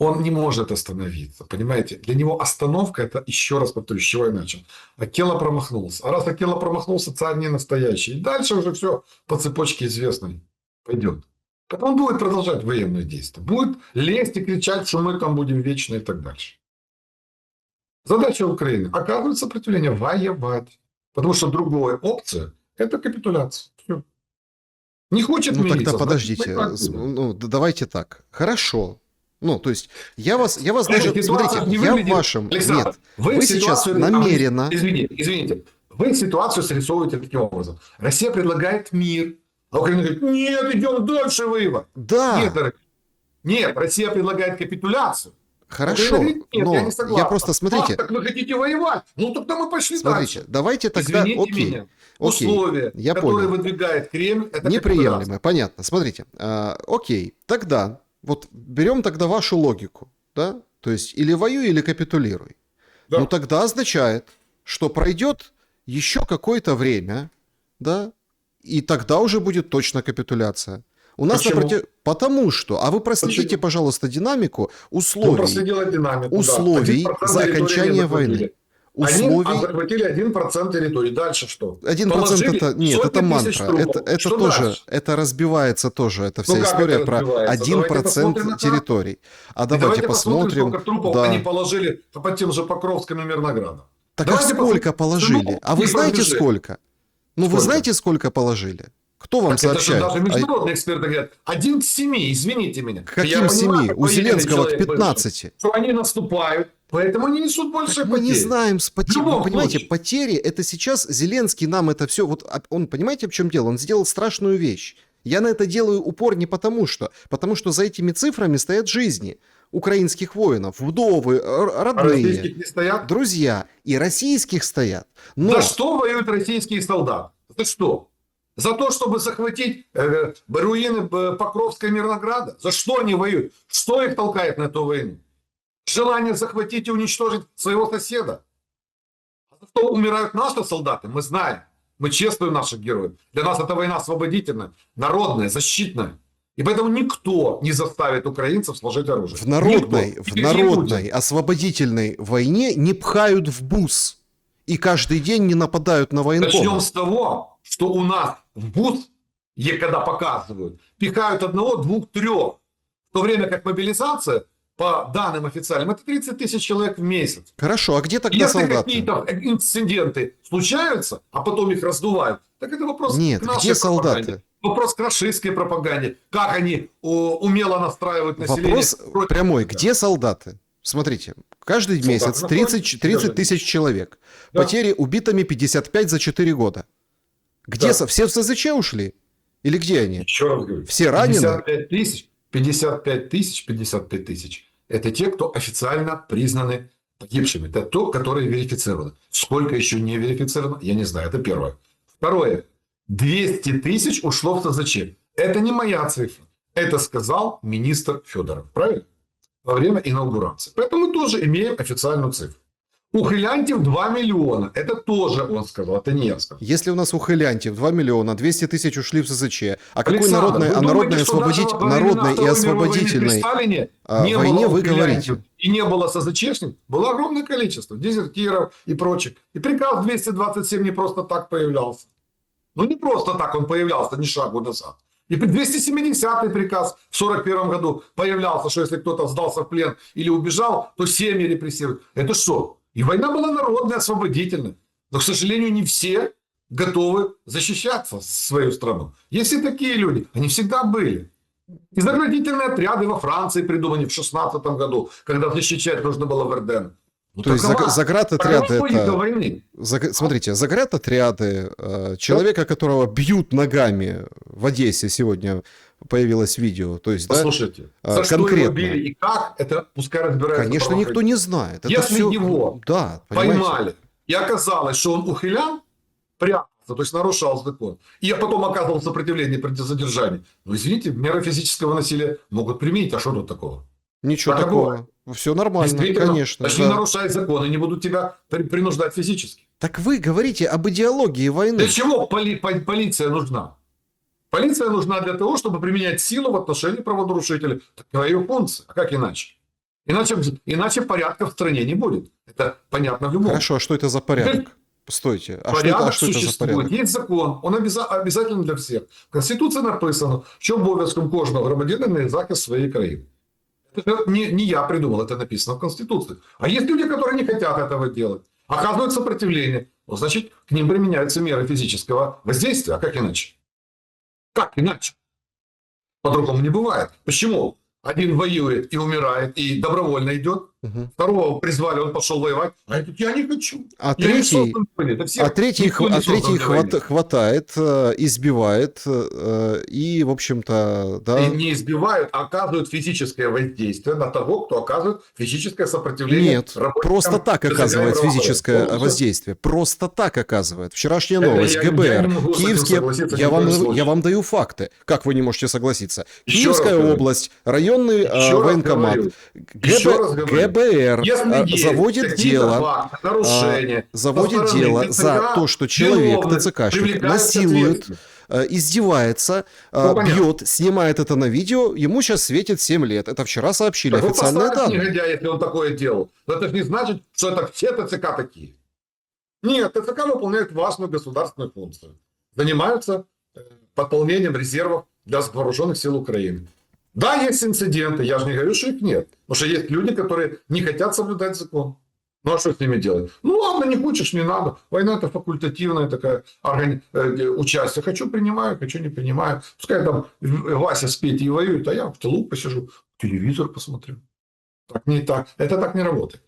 Он не может остановиться, понимаете? Для него остановка, это, еще раз повторюсь, с чего я начал. Акела промахнулся. А раз Акела промахнулся, царь не настоящий. И дальше уже все по цепочке известной пойдет. Потом он будет продолжать военные действия. Будет лезть и кричать, что мы там будем вечно и так дальше. Задача Украины – оказывать сопротивление, воевать. Потому что другая опция – это капитуляция. Все. Не хочет мириться. Ну, тогда подождите. Давайте так. Хорошо. Ну, то есть, я вас даже... Смотрите, я в вашем... Александр, нет, вы сейчас намеренно... Извините. Вы ситуацию срисовываете таким образом. Россия предлагает мир. А Украина говорит, нет, идем дальше воевать. Да. Нет, Россия предлагает капитуляцию. Хорошо, говорит, нет, но я просто, смотрите... так вы хотите воевать? Ну, тогда мы пошли дальше. Давайте тогда... Извините меня. Условия, я которые понял. Выдвигает Кремль, это неприемлемое, понятно. Смотрите, окей, тогда... Вот берем тогда вашу логику, да? То есть или воюй, или капитулируй. Да. Ну тогда означает, что пройдет еще какое-то время, да, и тогда уже будет точно капитуляция. У нас Потому что, а вы проследите, пожалуйста, динамику условий за окончание войны. Они захватили 1% территории. Дальше что? 1% это... Нет, это мантра. Это тоже... Дальше? Это разбивается тоже. Это вся история про 1% территорий. А давайте посмотрим... Сколько трупов они положили по тем же Покровским и Мирноградам. Так давайте сколько положили? А вы знаете сколько? Ну, вы знаете, сколько положили? Кто вам сообщает? Это даже международные эксперты говорят, 1 к 7, извините меня. К каким 7? У Зеленского к 15. Что они наступают, поэтому они несут больше потерь. Мы не знаем с потерь. Вы понимаете, потери, это сейчас Зеленский нам это все... Вот он, понимаете, в чем дело? Он сделал страшную вещь. Я на это делаю упор не потому что за этими цифрами стоят жизни украинских воинов, вдовы, родные, не стоят? Друзья. И российских стоят. Но... За что воюют российские солдаты? За что? За то, чтобы захватить руины Покровска и Мирнограда? За что они воюют? Что их толкает на эту войну? Желание захватить и уничтожить своего соседа? За что умирают наши солдаты? Мы знаем. Мы чествуем наших героев. Для нас это война освободительная, народная, защитная. И поэтому никто не заставит украинцев сложить оружие. В народной освободительной войне не пхают в бус. И каждый день не нападают на военкомов. Начнем с того, что у нас в бус, когда показывают, пихают 1, 2, 3. В то время как мобилизация, по данным официальным, это 30 тысяч человек в месяц. Хорошо, а где тогда солдаты? Если какие-то инциденты случаются, а потом их раздувают, так это вопрос к нашей где пропаганде. Солдаты? Вопрос к российской пропаганде. Как они умело настраивают население. Вопрос прямой. Где солдаты? Смотрите, каждый месяц 30 тысяч человек. Да. Потери убитыми 55 за 4 года. Где Да. все в СЗЧ ушли? Или где они? Еще раз говорю. Все ранены? 55 тысяч – это те, кто официально признаны погибшими. Это то, которые верифицированы. Сколько еще не верифицировано, я не знаю. Это первое. Второе. 200 тысяч ушло в СЗЧ. Это не моя цифра. Это сказал министр Федоров. Правильно? Во время инаугурации. Поэтому мы тоже имеем официальную цифру. Ухилянтів 2 миллиона. Это тоже он сказал. Это не я сказал. Если у нас у Хылянтьев 2 миллиона, 200 тысяч ушли в СЗЧ, а какой Александр, вы думаете, что даже во времена народной и Второй мировой войны освободительной при Сталине не войне было вы ухилянтів говорите? и не было СЗЧшников? Было огромное количество дезертиров и прочих. И приказ 227 не просто так появлялся. Ну, не просто так он появлялся, ни шагу назад. И 270-й приказ в 1941 году появлялся, что если кто-то сдался в плен или убежал, то семьи репрессируют. Это что? И война была народная, освободительная. Но, к сожалению, не все готовы защищаться свою страну. Есть и такие люди. Они всегда были. И заградительные отряды во Франции придуманы в 16 году, когда защищать нужно было Верден. Ну, То есть заградотряды это... войны. Смотрите, заградотряды, человека, которого бьют ногами в Одессе сегодня появилось видео. То есть, послушайте, да, за что конкретно. его били и как, это пускай разбирается. Конечно, никто не знает. Это если все... его да, поймали, и оказалось, что он ухилян, прятался, то есть нарушал закон, и потом оказывал сопротивление при задержании, ну, извините, меры физического насилия могут применить, а что тут такого? Ничего так такого. Все нормально, конечно. Начни да. нарушать закон, и не будут тебя принуждать физически. Так вы говорите об идеологии войны. Для чего полиция нужна? Полиция нужна для того, чтобы применять силу в отношении правонарушителей. Такова ее функция. А как иначе? Иначе порядка в стране не будет. Это понятно в любом. Хорошо, а что это за порядок? Стойте. А порядок что это за порядок? Есть закон, он обязательно для всех. В Конституции написано, що обов'язком кожного громадянина є захист своєї країни. Это не я придумал, это написано в Конституции. А есть люди, которые не хотят этого делать, оказывают сопротивление. Ну, значит, к ним применяются меры физического воздействия. А как иначе? Как иначе? По-другому не бывает. Почему? Один воюет и умирает, и добровольно идет. Угу. Второго призвали, он пошел воевать. А этот я не хочу. А Я не третий, создан для войны. хватает, избивает и, в общем-то, да. И не избивают, а оказывают физическое воздействие на того, кто оказывает физическое сопротивление. Нет, просто так оказывает физическое воздействие. Просто так оказывает. Вчерашняя новость, ГБР, Киевские... Я вам даю факты. Как вы не можете согласиться? Киевская область, районный военкомат, ГБР заводит дело за то, что человек, ТЦКшник, насилует, издевается, бьет, снимает это на видео, ему сейчас светит 7 лет. Это вчера сообщили официальные данные. Негодяй, если он такое делал. Но это же не значит, что это все ТЦК такие. Нет, ТЦК выполняет важную государственную функцию. Занимаются пополнением резервов для вооруженных сил Украины. Да, есть инциденты, я же не говорю, что их нет. Потому что есть люди, которые не хотят соблюдать закон. Ну, а что с ними делать? Ну, ладно, не хочешь, не надо. Война – это факультативная такая участие. Хочу – принимаю, хочу – не принимаю. Пускай там Вася с Петей воюет, а я в тылу посижу, телевизор посмотрю. Это так не работает.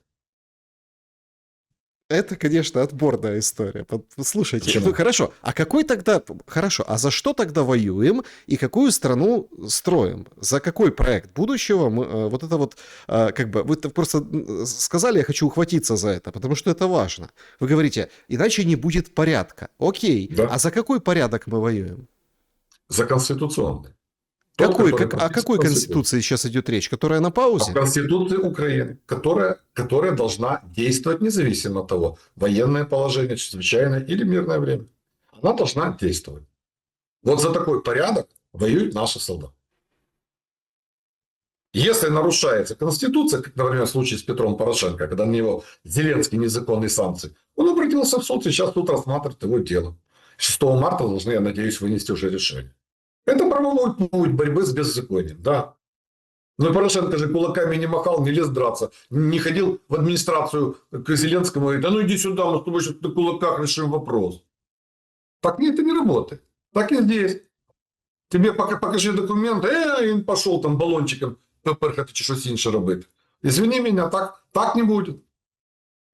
Это, конечно, отборная история. Слушайте, хорошо, а какой тогда... Хорошо, а за что тогда воюем и какую страну строим? За какой проект будущего мы... Вот это вот... Как бы... Вы просто сказали, я хочу ухватиться за это, потому что это важно. Вы говорите, иначе не будет порядка. Окей, да. А за какой порядок мы воюем? За конституционный. О какой конституции сейчас идет речь? Которая на паузе? О Конституции Украины, которая должна действовать независимо от того, военное положение, чрезвычайное или мирное время. Она должна действовать. Вот за такой порядок воюют наши солдаты. Если нарушается Конституция, как, например, в случае с Петром Порошенко, когда на него Зеленский незаконные санкции, он обратился в суд, и сейчас суд рассматривает его дело. 6 марта должны, я надеюсь, вынести уже решение. Это правовой путь борьбы с беззаконием, да. Но Порошенко же кулаками не махал, не лез драться, не ходил в администрацию к Зеленскому и говорит, да ну иди сюда, мы с тобой сейчас на кулаках решим вопрос. Так нет, это не работает. Так и здесь. Тебе покажи документы, він пошел там баллончиком поперхати чи щось інше робити. Извини меня, так не будет.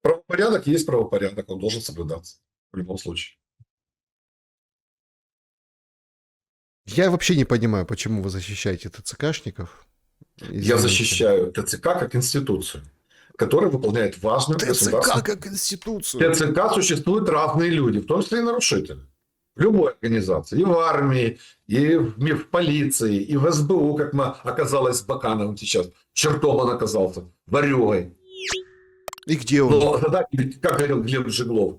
Правопорядок есть правопорядок, он должен соблюдаться в любом случае. Я вообще не понимаю, почему вы защищаете ТЦКшников. Я Извините. защищаю ТЦК как институцию, которая выполняет важную ТЦК государственную... как институцию. В ТЦК существуют разные люди, в том числе и нарушители. В любой организации. И в армии, и в полиции, и в СБУ, как оказалось с Бакановым сейчас. Чертом он оказался. Ворюгой. И где он? Но задача, как говорил Глеб Жиглов,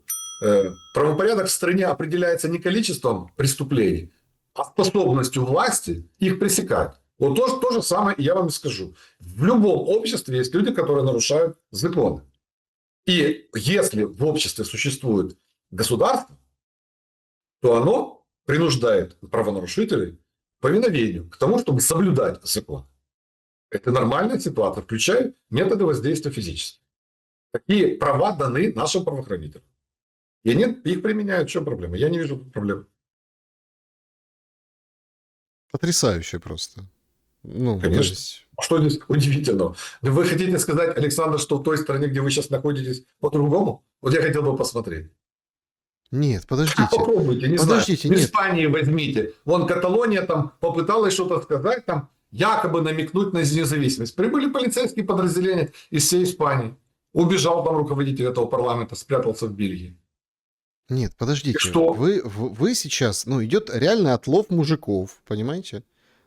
правопорядок в стране определяется не количеством преступлений, а способностью власти их пресекать. Вот то же самое я вам и скажу. В любом обществе есть люди, которые нарушают законы. И если в обществе существует государство, то оно принуждает правонарушителей к повиновению, к тому, чтобы соблюдать закон. Это нормальная ситуация, включая методы воздействия физические. Такие права даны нашим правоохранителям. И они их применяют. В чем проблема? Я не вижу проблем. Потрясающе просто. Ну, Конечно. то есть... А что здесь удивительного? Вы хотите сказать, Александр, что в той стране, где вы сейчас находитесь, по-другому? Вот я хотел бы посмотреть. Нет, подождите. Попробуйте, не Подождите, знаю. В нет. Испании возьмите. Вон Каталония там попыталась что-то сказать, там якобы намекнуть на независимость. Прибыли полицейские подразделения из всей Испании. Убежал там руководитель этого парламента, спрятался в Бельгии. Нет, подождите. Что? Вы сейчас... Ну, идет реальный отлов мужиков, понимаете?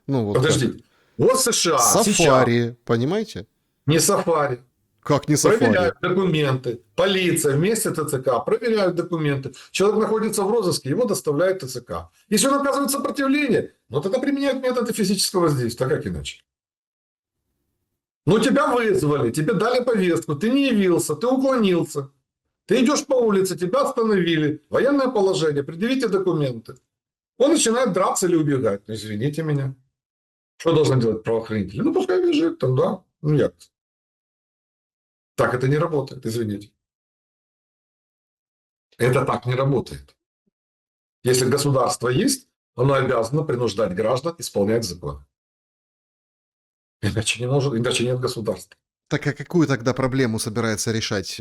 Ну, вот Подождите. Вот США сейчас. Сафари, понимаете? Не сафари. Как не сафари? Проверяют документы. Полиция вместе ТЦК проверяют документы. Человек находится в розыске, его доставляют в ТЦК. Если он оказывает сопротивление, ну тогда применяют методы физического воздействия. А как иначе? Ну тебя вызвали, тебе дали повестку, ты не явился, ты уклонился. Ты идешь по улице, тебя остановили. Военное положение, предъявите документы. Он начинает драться или убегать. Ну извините меня. Что должны делать правоохранители? Ну пускай бежит тогда. Ну як? Так это не работает, извините. Это так не работает. Если государство есть, оно обязано принуждать граждан исполнять закон. Иначе не может, иначе нет государства. Так а какую тогда проблему собирается решать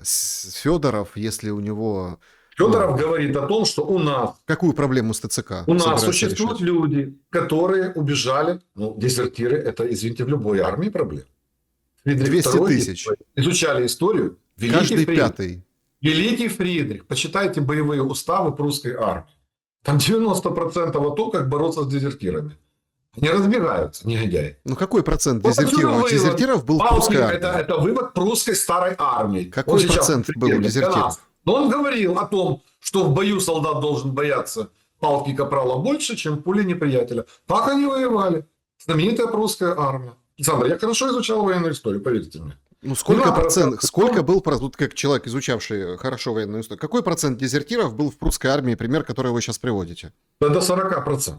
Федоров, если у него... Федоров говорит о том, что у нас Какую проблему с ТЦК У нас собирается существуют решать? люди, которые убежали. Ну, дезертиры – это, извините, в любой армии проблема. Фридрих 200 II, тысяч. изучали историю. Каждый пятый. Великий Фридрих. Почитайте боевые уставы прусской армии. Там 90% о том, как бороться с дезертирами. Они разбегаются, негодяи. Ну какой процент Вот отсюда дезертиров? вывод. Дезертиров был в Палкин прусской – армии. это вывод прусской старой армии. Какой Он сейчас процент был у пример для дезертиров? нас. Но он говорил о том, что в бою солдат должен бояться палки капрала больше, чем пули неприятеля. Так они воевали. Знаменитая прусская армия. Александр, я хорошо изучал военную историю, поверьте мне. Ну сколько надо процентов, рассказывать. сколько был, тут как человек, изучавший хорошо военную историю, какой процент дезертиров был в прусской армии, пример, который вы сейчас приводите? Да до 40%.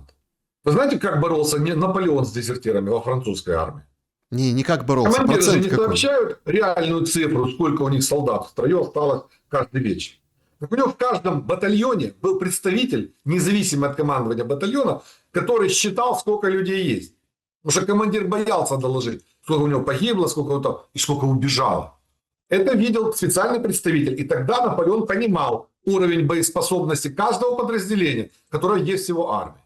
Вы знаете, как боролся Наполеон с дезертирами во французской армии? Не как боролся, Командиры же процент не какой? сообщают реальную цифру, сколько у них солдат в строю осталось каждый вечер. Так у него в каждом батальоне был представитель, независимо от командования батальона, который считал, сколько людей есть. Потому что командир боялся доложить, сколько у него погибло, сколько у того, и сколько убежало. Это видел специальный представитель. И тогда Наполеон понимал уровень боеспособности каждого подразделения, которое есть в его армии.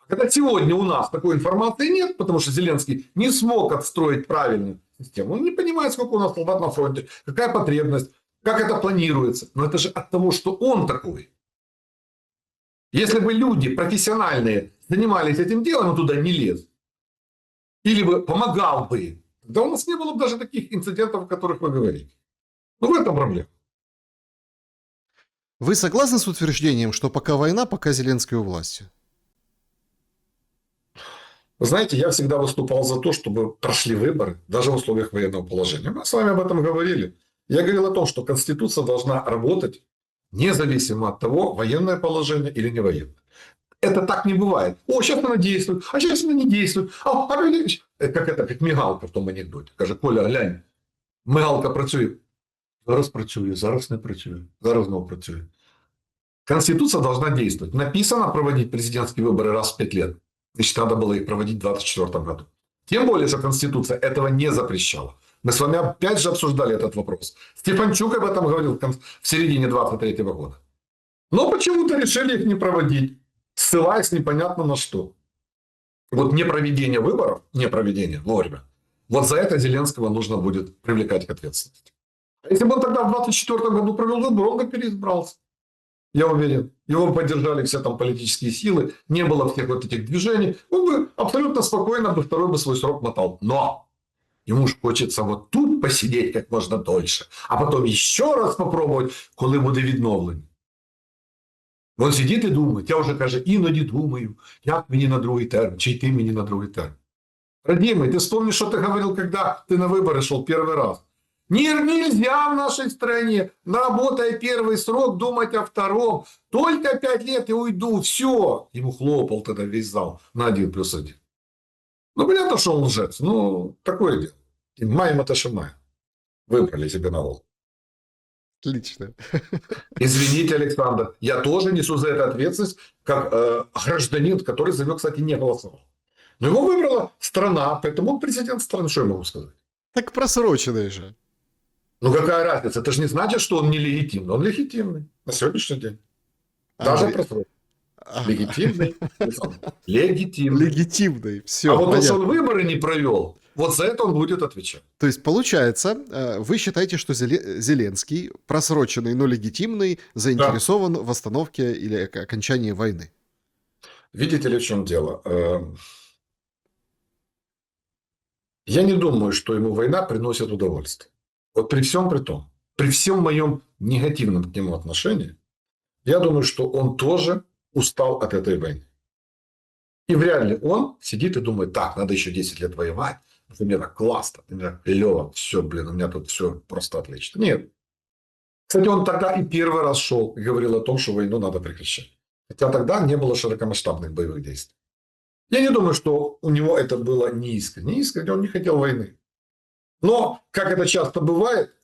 Когда сегодня у нас такой информации нет, потому что Зеленский не смог отстроить правильную систему. Он не понимает, сколько у нас солдат на фронте, какая потребность, как это планируется. Но это же от того, что он такой. Если бы люди профессиональные занимались этим делом, он туда не лез. Или бы помогал бы им. Тогда у нас не было бы даже таких инцидентов, о которых вы говорите. Ну, в этом проблема. Вы согласны с утверждением, что пока война, пока Зеленский у власти? Вы знаете, я всегда выступал за то, чтобы прошли выборы, даже в условиях военного положения. Мы с вами об этом говорили. Я говорил о том, что Конституция должна работать независимо от того, военное положение или не военное. Это так не бывает. О, сейчас она действует, а сейчас она не действует. Как мигалка в том анекдоте. Каже, Коля, глянь, мигалка працює. Зараз працює, зараз не працює, зараз знову працює. Конституция должна действовать. Написано проводить президентские выборы раз в 5 лет. Значит, надо было их проводить в 2024 году. Тем более, что Конституция этого не запрещала. Мы с вами опять же обсуждали этот вопрос. Стефанчук об этом говорил в середине 2023 года. Но почему-то решили их не проводить. ссылаясь непонятно на что. Вот непроведение выборов, непроведение вовремя, вот за это Зеленского нужно будет привлекать к ответственности. А если бы он тогда в 2024 году провел выборы, он бы переизбрался. Я уверен. Его бы поддержали все там политические силы, не было всех вот этих движений. Он бы абсолютно спокойно бы второй бы свой срок мотал. Но ему ж хочется вот тут посидеть как можно дольше, а потом еще раз попробовать, коли буде відновлення. Він сидить і думає, я вже, каже, іноді думаю, як мені на другий термін, чи йти мені на другий термін. Родимый, ты вспомни, что ты говорил, когда ты на выборы шел первый раз. Нельзя в нашей стране, наработая первый срок, думать о втором. Только 5 лет и уйду, все. Ему хлопал тогда весь зал на 1+1. Ну, понятно, что он лжец. Ну, такое дело. И маем это, что маем. Выбрали себе на волк. Отлично. Извините, Александр, я тоже несу за это ответственность, как гражданин, который за него, кстати, не голосовал. Но его выбрала страна, поэтому он президент страны. Что я могу сказать? Так просроченный же. Ну, какая разница? Это же не значит, что он нелегитимный. Он легитимный на сегодняшний день. Даже просроченный. Легитимный. Легитимный. Легитимный. Все, а вот то, что он выборы не провел, вот за это он будет отвечать. То есть, получается, вы считаете, что Зеленский, просроченный, но легитимный, заинтересован в остановке или окончании войны? Видите ли, в чем дело? Я не думаю, что ему война приносит удовольствие. Вот при всем при том, при всем моем негативном к нему отношении, я думаю, что он тоже устал от этой войны. И вряд ли он сидит и думает, так, надо еще 10 лет воевать, у меня так классно, у меня так клево, все, блин, у меня тут все просто отлично. Нет. Кстати, он тогда и первый раз шел и говорил о том, что войну надо прекращать. Хотя тогда не было широкомасштабных боевых действий. Я не думаю, что у него это было неискренне. Неискренне он не хотел войны. Но, как это часто бывает,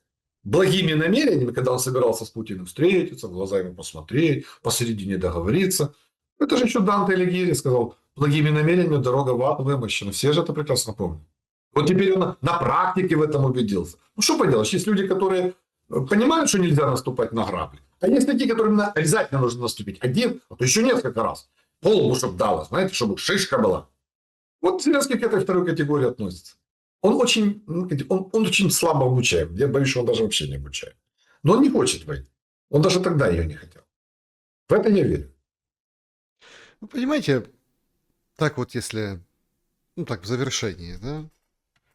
благими намерениями, когда он собирался с Путиным встретиться, в глаза ему посмотреть, посередине договориться. Это же еще Данте Алигьери сказал, благими намерениями дорога в ад вымощена. Все же это прекрасно помнят. Вот теперь он на практике в этом убедился. Ну, что поделаешь, есть люди, которые понимают, что нельзя наступать на грабли. А есть такие, которым обязательно нужно наступить один, а то еще несколько раз. Голову, чтобы дало, знаете, чтобы шишка была. Вот Зеленский к этой второй категории относится. Он очень слабо обучаем. Я боюсь, что он даже вообще не обучаем. Но он не хочет войны. Он даже тогда ее не хотел. В это я верю. Вы понимаете, так вот если, ну так в завершении, да,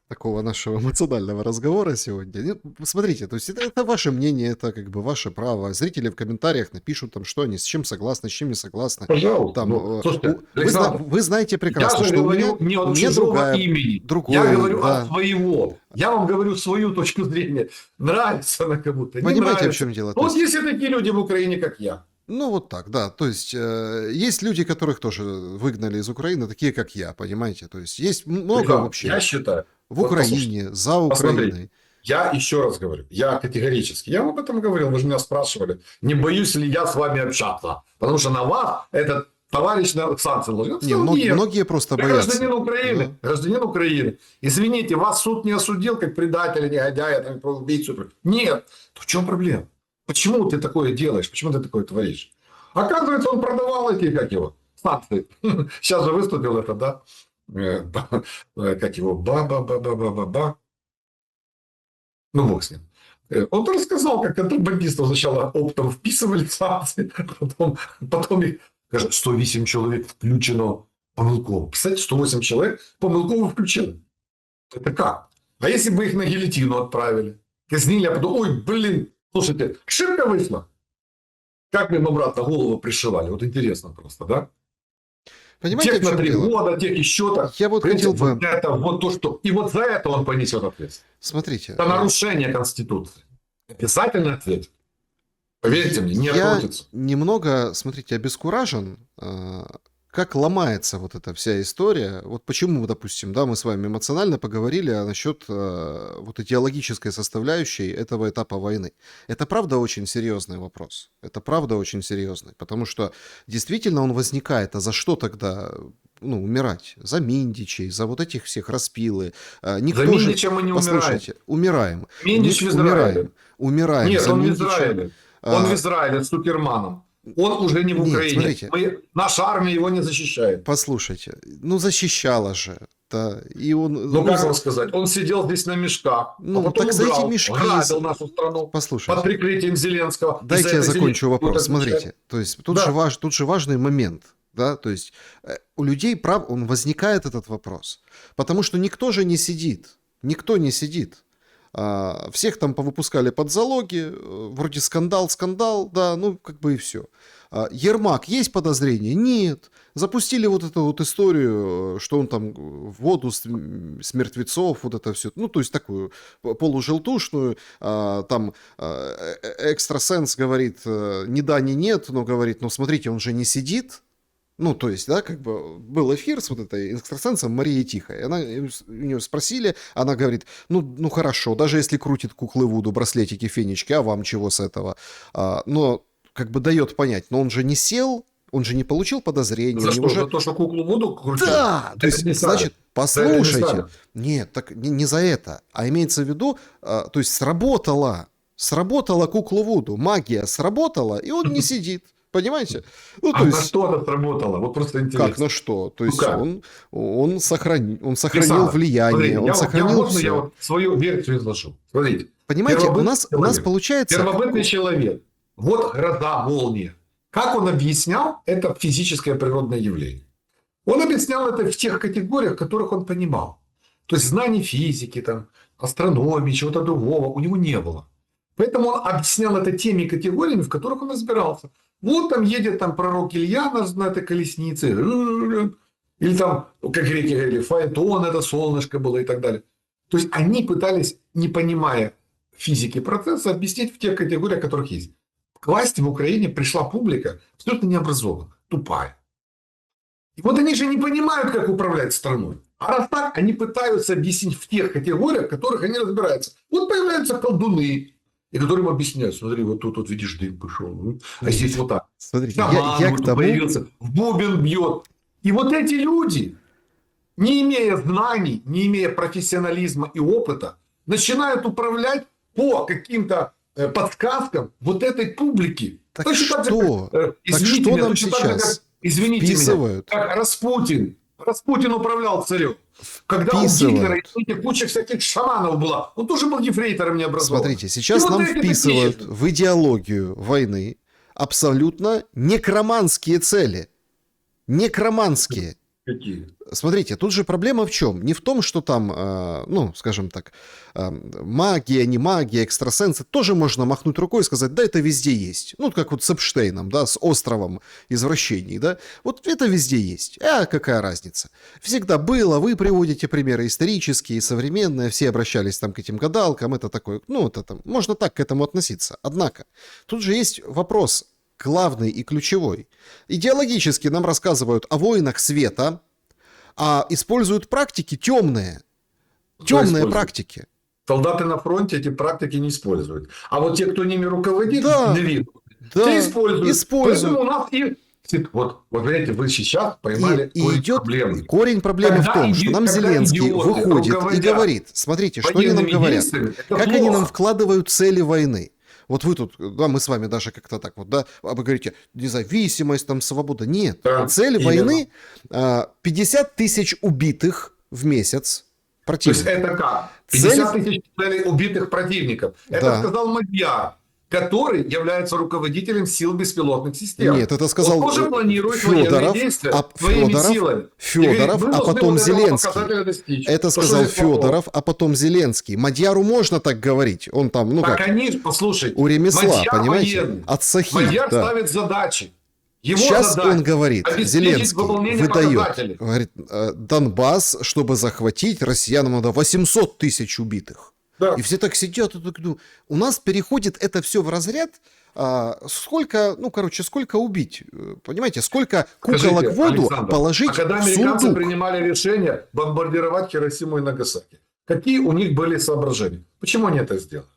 такого нашего эмоционального разговора сегодня. Смотрите, то есть это ваше мнение, это как бы ваше право. Зрители в комментариях напишут там, что они с чем согласны, с чем не согласны. Пожалуйста. Там, Слушайте, Александр, вы знаете прекрасно, я же что говорю не от чужого имени. другое, я говорю да. от своего. Я вам говорю свою точку зрения. Нравится она кому-то, не Понимаете, нравится. в чем дело? Вот есть и такие люди в Украине, как я. Ну, вот так, да. То есть, есть люди, которых тоже выгнали из Украины, такие, как я, понимаете? То есть, есть много Александр, вообще я считаю. в Украине, за Посмотрите, Украиной. я еще раз говорю, я категорически, я вам об этом говорил, вы же меня спрашивали, не боюсь ли я с вами общаться, потому что на вас этот товарищ на санкции наложил. Многие просто я боятся. Гражданин Украины, Да. гражданин Украины. Извините, вас суд не осудил как предателя, негодяя, там, убийцу. Нет. То в чем проблема? Почему ты такое делаешь? Почему ты такое творишь? Оказывается, он продавал эти, как его, санкции. Сейчас же выступил это, да? Как его, ба-ба-ба-ба-ба-ба. Ну, бог с ним. Он рассказал, как контрабандистов сначала оптом вписывали санкции, потом их, каже, 108 человек включено помилково. Представляете, 108 человек помилково включено. Это как? А если бы их на гильотину отправили, казнили, а потом, ой, блин, слушайте, ошибка вышла. Как бы им обратно голову пришивали? Вот интересно просто, да? Понимаете, Тех в на чем 3 дело? года, тех еще так. Я вот хотел бы... Вот это вот то, что... И вот за это он понесет ответственность. Смотрите. За нарушение Конституции. Обязательно ответит. Поверьте мне, не Я открутится. немного, смотрите, обескуражен, как ломается вот эта вся история. Вот почему, допустим, да, мы с вами эмоционально поговорили насчет вот идеологической составляющей этого этапа войны. Это правда очень серьезный вопрос. Это правда очень серьезный, потому что действительно он возникает. А за что тогда, ну, умирать? За Миндичей, за вот этих всех распилы. Никто За же... Миндича мы не умираем. Послушайте, умираем. Миндич в Израиле. Умираем Нет, за он в Миндича. Израиле. Он в Израиле с Суперманом. Он уже не в Нет, Украине. смотрите. Наша армия его не защищает. Послушайте, ну защищала же, да, и он, Ну, как вам сказать, он сидел здесь на мешках, а ну, потом так за эти убрал, мешки, грабил нашу страну под послушайте, прикрытием Зеленского. И за дайте я это закончу Зеленский будет вопрос, отвечать. смотрите, то есть Да. тут же важный момент, да, то есть у людей он возникает этот вопрос, потому что никто не сидит. Всех там повыпускали под залоги, вроде скандал, да, ну как бы и все. Ермак, есть подозрения? Нет. Запустили вот эту вот историю, что он там воду с мертвецов, вот это все, ну то есть такую полужелтушную, там экстрасенс говорит, ни да, ни нет, но говорит, ну смотрите, он же не сидит. Ну, то есть, да, как бы был эфир с вот этой экстрасенсом Марией Тихой. У нее спросили, она говорит, ну хорошо, даже если крутит куклы Вуду, браслетики, фенечки, а вам чего с этого? Но как бы дает понять, но он же не сел, он же не получил подозрения. За что? Уже... За то, что куклу Вуду крутил? Да, то есть, Это не значит, ставят. послушайте. Нет, так не за это, а имеется в виду, то есть сработала кукла Вуду, магия сработала, и он не сидит. Понимаете? Ну, А то на есть, что это сработало? Вот просто интересно. как на что? То Ну есть как? он сохранил Александр, влияние, смотрите, он сохранил можно все. я вот свою версию изложу? Смотрите. Понимаете, у нас получается... Первобытный человек. Вот гроза, молния. Как он объяснял это физическое природное явление? Он объяснял это в тех категориях, которых он понимал. То есть знаний физики, там, астрономии, чего-то другого у него не было. Поэтому он объяснял это теми категориями, в которых он разбирался. Вот там едет там пророк Илья на этой колеснице. Или там, как греки говорили, фаэтон, это солнышко было и так далее. То есть они пытались, не понимая физики процесса, объяснить в тех категориях, которых есть. К власти в Украине пришла публика абсолютно необразованная, тупая. И вот они же не понимают, как управлять страной. А раз так, они пытаются объяснить в тех категориях, в которых они разбираются. Вот появляются колдуны, и которым объясняют, смотри, вот тут вот видишь, дым пошел, а здесь вот так. Смотрите, Шаман я вот к тому... появился, в бубен бьет. И вот эти люди, не имея знаний, не имея профессионализма и опыта, начинают управлять по каким-то подсказкам вот этой публики. Так точно что? Извините что меня, нам точно так же, сейчас как, извините вписывают? меня, как Распутин. Распутин управлял царем. Когда у Гитлера и куча всяких шаманов была, он тоже был ефрейтором необразованным. Смотрите, сейчас нам вписывают в идеологию войны абсолютно некроманские цели. Некроманские. Какие? Смотрите, тут же проблема в чем? Не в том, что там, ну, скажем так, магия, не магия, экстрасенсы. Тоже можно махнуть рукой и сказать, да, это везде есть. Ну, как вот с Эпштейном, да, с островом извращений, да. Вот это везде есть. Какая разница? Всегда было, вы приводите примеры исторические, современные, все обращались там к этим гадалкам, это такое, ну, это там, можно так к этому относиться. Однако, тут же есть вопрос главный и ключевой. Идеологически нам рассказывают о войнах света, а используют практики темные. Темные практики. Солдаты на фронте эти практики не используют. А вот те, кто ними руководит, да, те используют. Используют. Поэтому у нас и... Вот, понимаете, вы сейчас поймали проблемы. Корень проблемы в том, что нам Зеленский выходит и говорит, смотрите, что они нам говорят. Как они нам вкладывают цели войны. Вот вы тут, да, мы с вами даже как-то так вот, да, вы говорите, независимость, там, свобода. Нет, да, цель войны 50 тысяч убитых в месяц противников. То есть это как? 50 тысяч убитых противников. Это сказал Мадьяр, который является руководителем сил беспилотных систем. Нет, это сказал он тоже планирует Федоров, своими силами. Федоров, говорит, а потом Зеленский. Это сказал Федоров, а потом Зеленский. Мадьяру можно так говорить. Он там, ну так как, они, послушайте, у ремесла, Мадьяр понимаете? Военный. От сахи. Мадьяр да. ставит задачи. Его сейчас он говорит, Зеленский выдает, говорит, Донбасс, чтобы захватить, россиянам надо 800 тысяч убитых. Да. И все так сидят, и так, ну, у нас переходит это все в разряд, сколько, ну, короче, сколько убить, понимаете, сколько куколок в воду Александр, положить в когда американцы принимали решение бомбардировать Хиросиму и Нагасаки, какие у них были соображения? Почему они это сделали?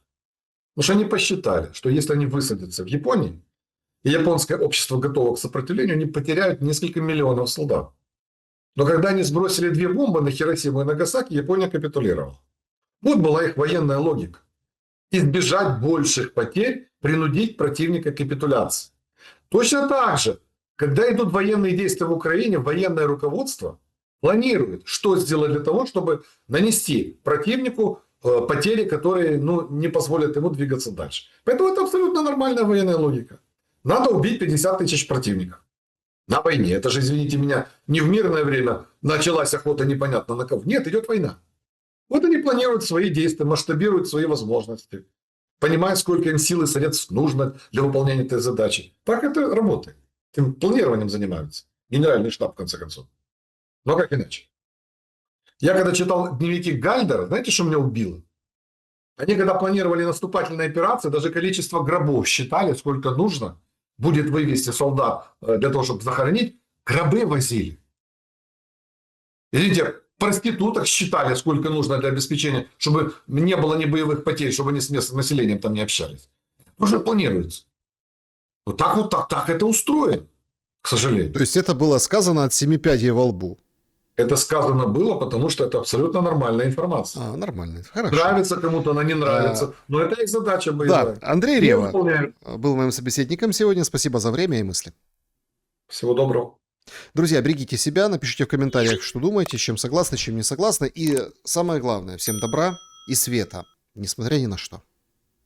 Потому что они посчитали, что если они высадятся в Японии, и японское общество готово к сопротивлению, они потеряют несколько миллионов солдат. Но когда они сбросили 2 бомбы на Хиросиму и Нагасаки, Япония капитулировала. Вот была их военная логика. Избежать больших потерь, принудить противника к капитуляции. Точно так же, когда идут военные действия в Украине, военное руководство планирует, что сделать для того, чтобы нанести противнику потери, которые не позволят ему двигаться дальше. Поэтому это абсолютно нормальная военная логика. Надо убить 50 тысяч противников на войне. Это же, извините меня, не в мирное время началась охота непонятно на кого. Нет, идет война. Вот они планируют свои действия, масштабируют свои возможности, понимают, сколько им сил и средств нужно для выполнения этой задачи. Так это работает. Этим планированием занимаются. Генеральный штаб, в конце концов. Но как иначе? Я когда читал дневники Гальдера, знаете, что меня убило? Они, когда планировали наступательные операции, даже количество гробов считали, сколько нужно будет вывести солдат для того, чтобы захоронить. Гробы возили. Извините, проституток считали, сколько нужно для обеспечения, чтобы не было ни боевых потерь, чтобы они с местным населением там не общались. Уже планируется. Вот так это устроено, к сожалению. То есть это было сказано от 7 пядей во лбу. Это сказано было, потому что это абсолютно нормальная информация. Нормально. Хорошо. Нравится кому-то, она не нравится. Но это их задача боевая. Да, Андрей Не Рева выполняют. был моим собеседником сегодня. Спасибо за время и мысли. Всего доброго. Друзья, берегите себя, напишите в комментариях, что думаете, с чем согласны, с чем не согласны. И самое главное, всем добра и света, несмотря ни на что.